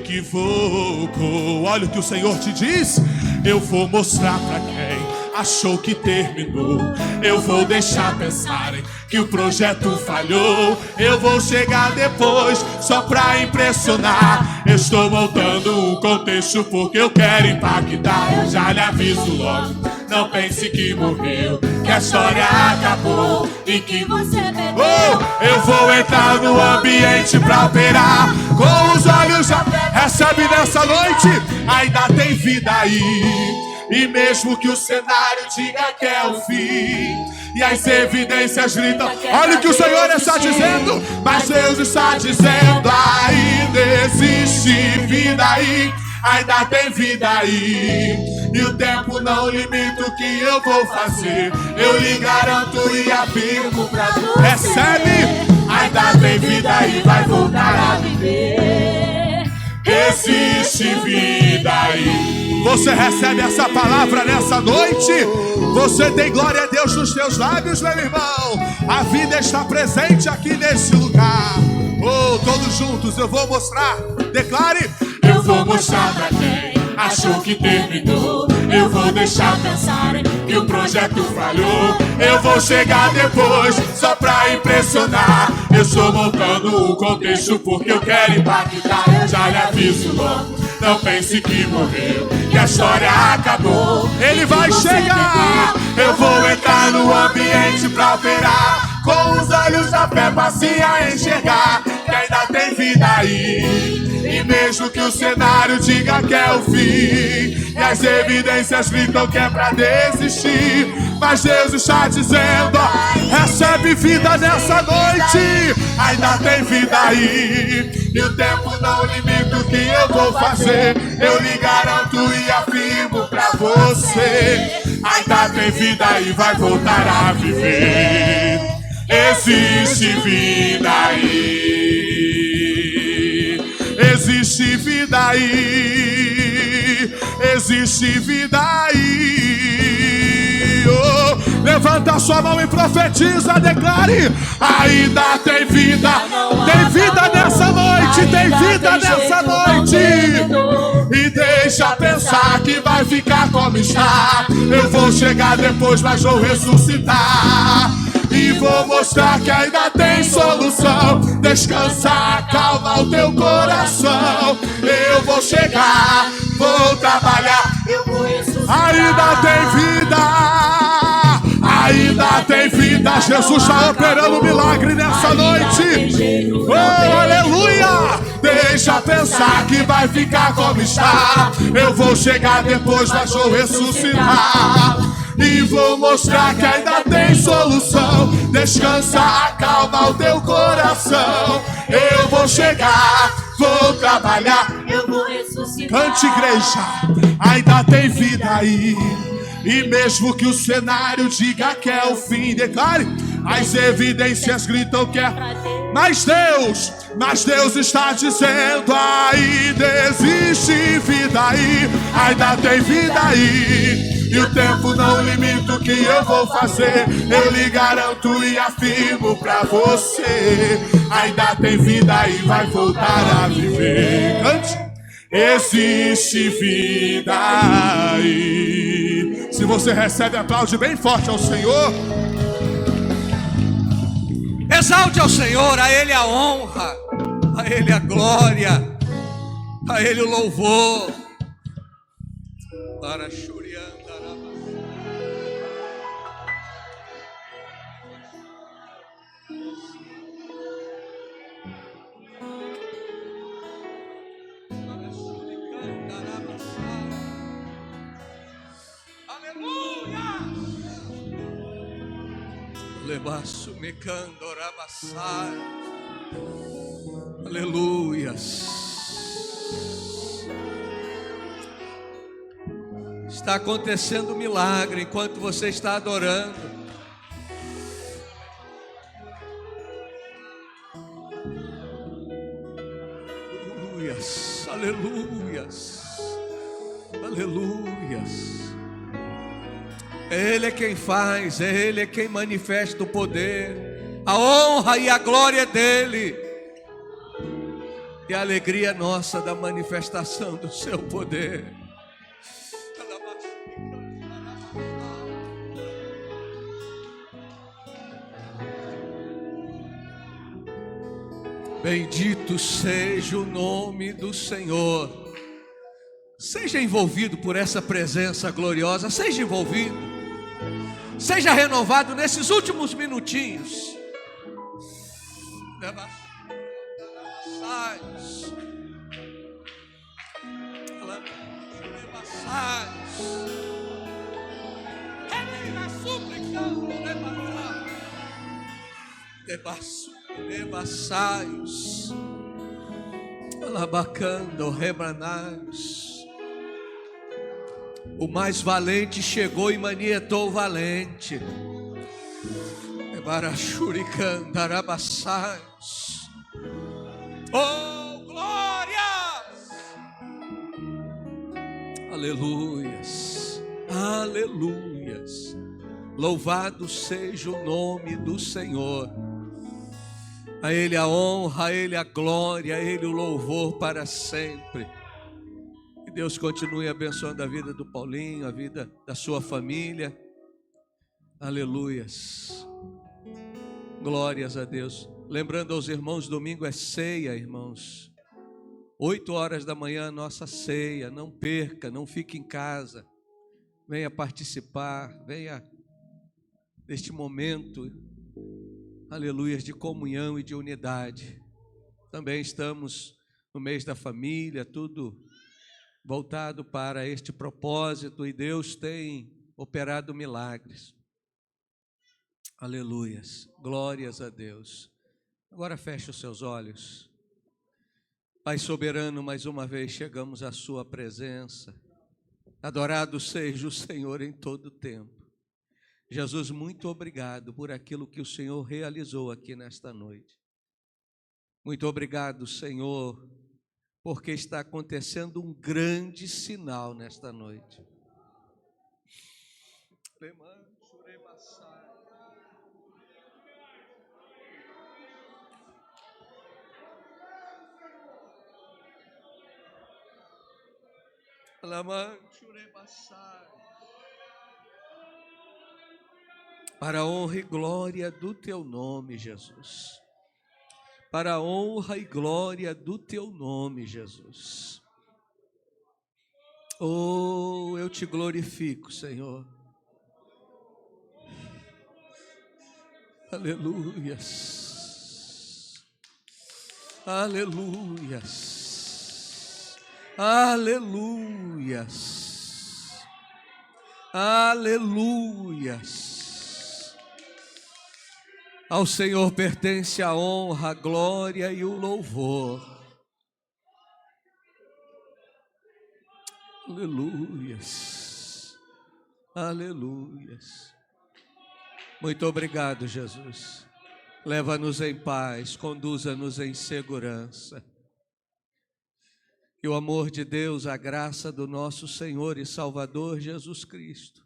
equivocou. Olha o que o Senhor te diz: eu vou mostrar pra quem achou que terminou, eu vou deixar pensarem que o projeto falhou, eu vou chegar depois só pra impressionar. Eu estou montando um contexto porque eu quero impactar. Eu já lhe aviso logo, não pense que morreu, que a história acabou e que você perdeu. Oh, eu vou entrar no ambiente pra operar com os olhos já. Recebe nessa noite, ainda tem vida aí. E mesmo que o cenário diga que é o fim e as evidências gritam, olha o que o Senhor está dizendo, mas Deus está dizendo, ainda existe vida aí, ainda tem vida aí. E o tempo não limita o que eu vou fazer, eu lhe garanto e afirmo pra você. Recebe, ainda tem vida aí, vai voltar a viver. Existe vida aí. Você recebe essa palavra nessa noite? Você tem glória a Deus nos teus lábios, meu irmão? A vida está presente aqui nesse lugar. Oh, todos juntos, eu vou mostrar. Declare: eu vou mostrar pra quem achou que terminou, eu vou deixar pensarem que o projeto falhou, eu vou chegar depois só pra impressionar. Eu estou montando um contexto porque eu quero impactar. Eu já lhe aviso logo, não pense que morreu, que a história acabou. Ele vai chegar, eu vou entrar no ambiente pra operar com os olhos da fé, passei a enxergar que ainda tem vida aí. E mesmo que o cenário diga que é o fim e as evidências gritam que é pra desistir, mas Deus está dizendo, recebe vida nessa noite. Ainda tem vida aí. E o tempo não limita o que eu vou fazer, eu lhe garanto e afirmo pra você. Ainda tem vida aí, vai voltar a viver. Existe vida aí, existe vida aí, existe vida aí. Oh, levanta a sua mão e profetiza, declare: ainda tem vida, tem vida nessa noite, tem vida nessa noite. E deixa pensar que vai ficar como está. Eu vou chegar depois, mas vou ressuscitar. E vou mostrar que ainda tem solução. Descansa, calma o teu coração. Eu vou chegar, vou trabalhar. Eu vou ressuscitar. Ainda tem vida, ainda tem vida. Jesus está operando um milagre nessa noite. Oh, aleluia! Deixa pensar que vai ficar como está. Eu vou chegar depois, mas vou ressuscitar. E vou mostrar que ainda tem solução. Descansa, acalma o teu coração. Eu vou chegar, vou trabalhar. Eu vou ressuscitar. Cante, igreja, ainda tem vida aí. E mesmo que o cenário diga que é o fim, declare, as evidências gritam que é. Mas Deus está dizendo, ainda existe vida aí, ainda tem vida aí. E o tempo não limita o que eu vou fazer. Eu lhe garanto e afirmo pra você, ainda tem vida aí, vai voltar a viver. Cante. Existe vida aí. Se você recebe, aplaude bem forte ao Senhor. Exalte ao Senhor, a Ele a honra, a Ele a glória, a Ele o louvor. Para aleluias. Está acontecendo um milagre enquanto você está adorando. Aleluias, aleluias, aleluias. Ele é quem faz, Ele é quem manifesta o poder, a honra e a glória dEle, e a alegria nossa da manifestação do seu poder. Bendito seja o nome do Senhor. Seja envolvido por essa presença gloriosa, seja envolvido. Seja renovado nesses últimos minutinhos. Debassaios, alabacando, rebranais. O mais valente chegou e manietou o valente. Ebarachuricanda, arabassaios. Oh, glórias! Aleluias, aleluias. Louvado seja o nome do Senhor. A Ele a honra, a Ele a glória, a Ele o louvor para sempre. Que Deus continue abençoando a vida do Paulinho, a vida da sua família. Aleluias. Glórias a Deus. Lembrando aos irmãos, domingo é ceia, irmãos. 8 horas da manhã, nossa ceia. Não perca, não fique em casa. Venha participar, venha neste momento, aleluia, de comunhão e de unidade. Também estamos no mês da família, tudo voltado para este propósito, e Deus tem operado milagres. Aleluias, glórias a Deus. Agora feche os seus olhos. Pai soberano, mais uma vez chegamos à sua presença. Adorado seja o Senhor em todo o tempo. Jesus, muito obrigado por aquilo que o Senhor realizou aqui nesta noite. Muito obrigado, Senhor, porque está acontecendo um grande sinal nesta noite. Para a honra e glória do teu nome, Jesus. Para a honra e glória do teu nome, Jesus. Oh, eu te glorifico, Senhor. Aleluias. Aleluias. Aleluias. Aleluias. Ao Senhor pertence a honra, a glória e o louvor. Aleluias. Aleluias. Muito obrigado, Jesus. Leva-nos em paz, conduza-nos em segurança. Que o amor de Deus, a graça do nosso Senhor e Salvador Jesus Cristo,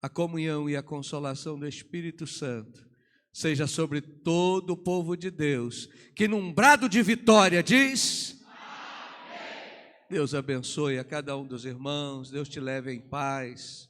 a comunhão e a consolação do Espírito Santo, seja sobre todo o povo de Deus, que num brado de vitória diz... Deus abençoe a cada um dos irmãos, Deus te leve em paz.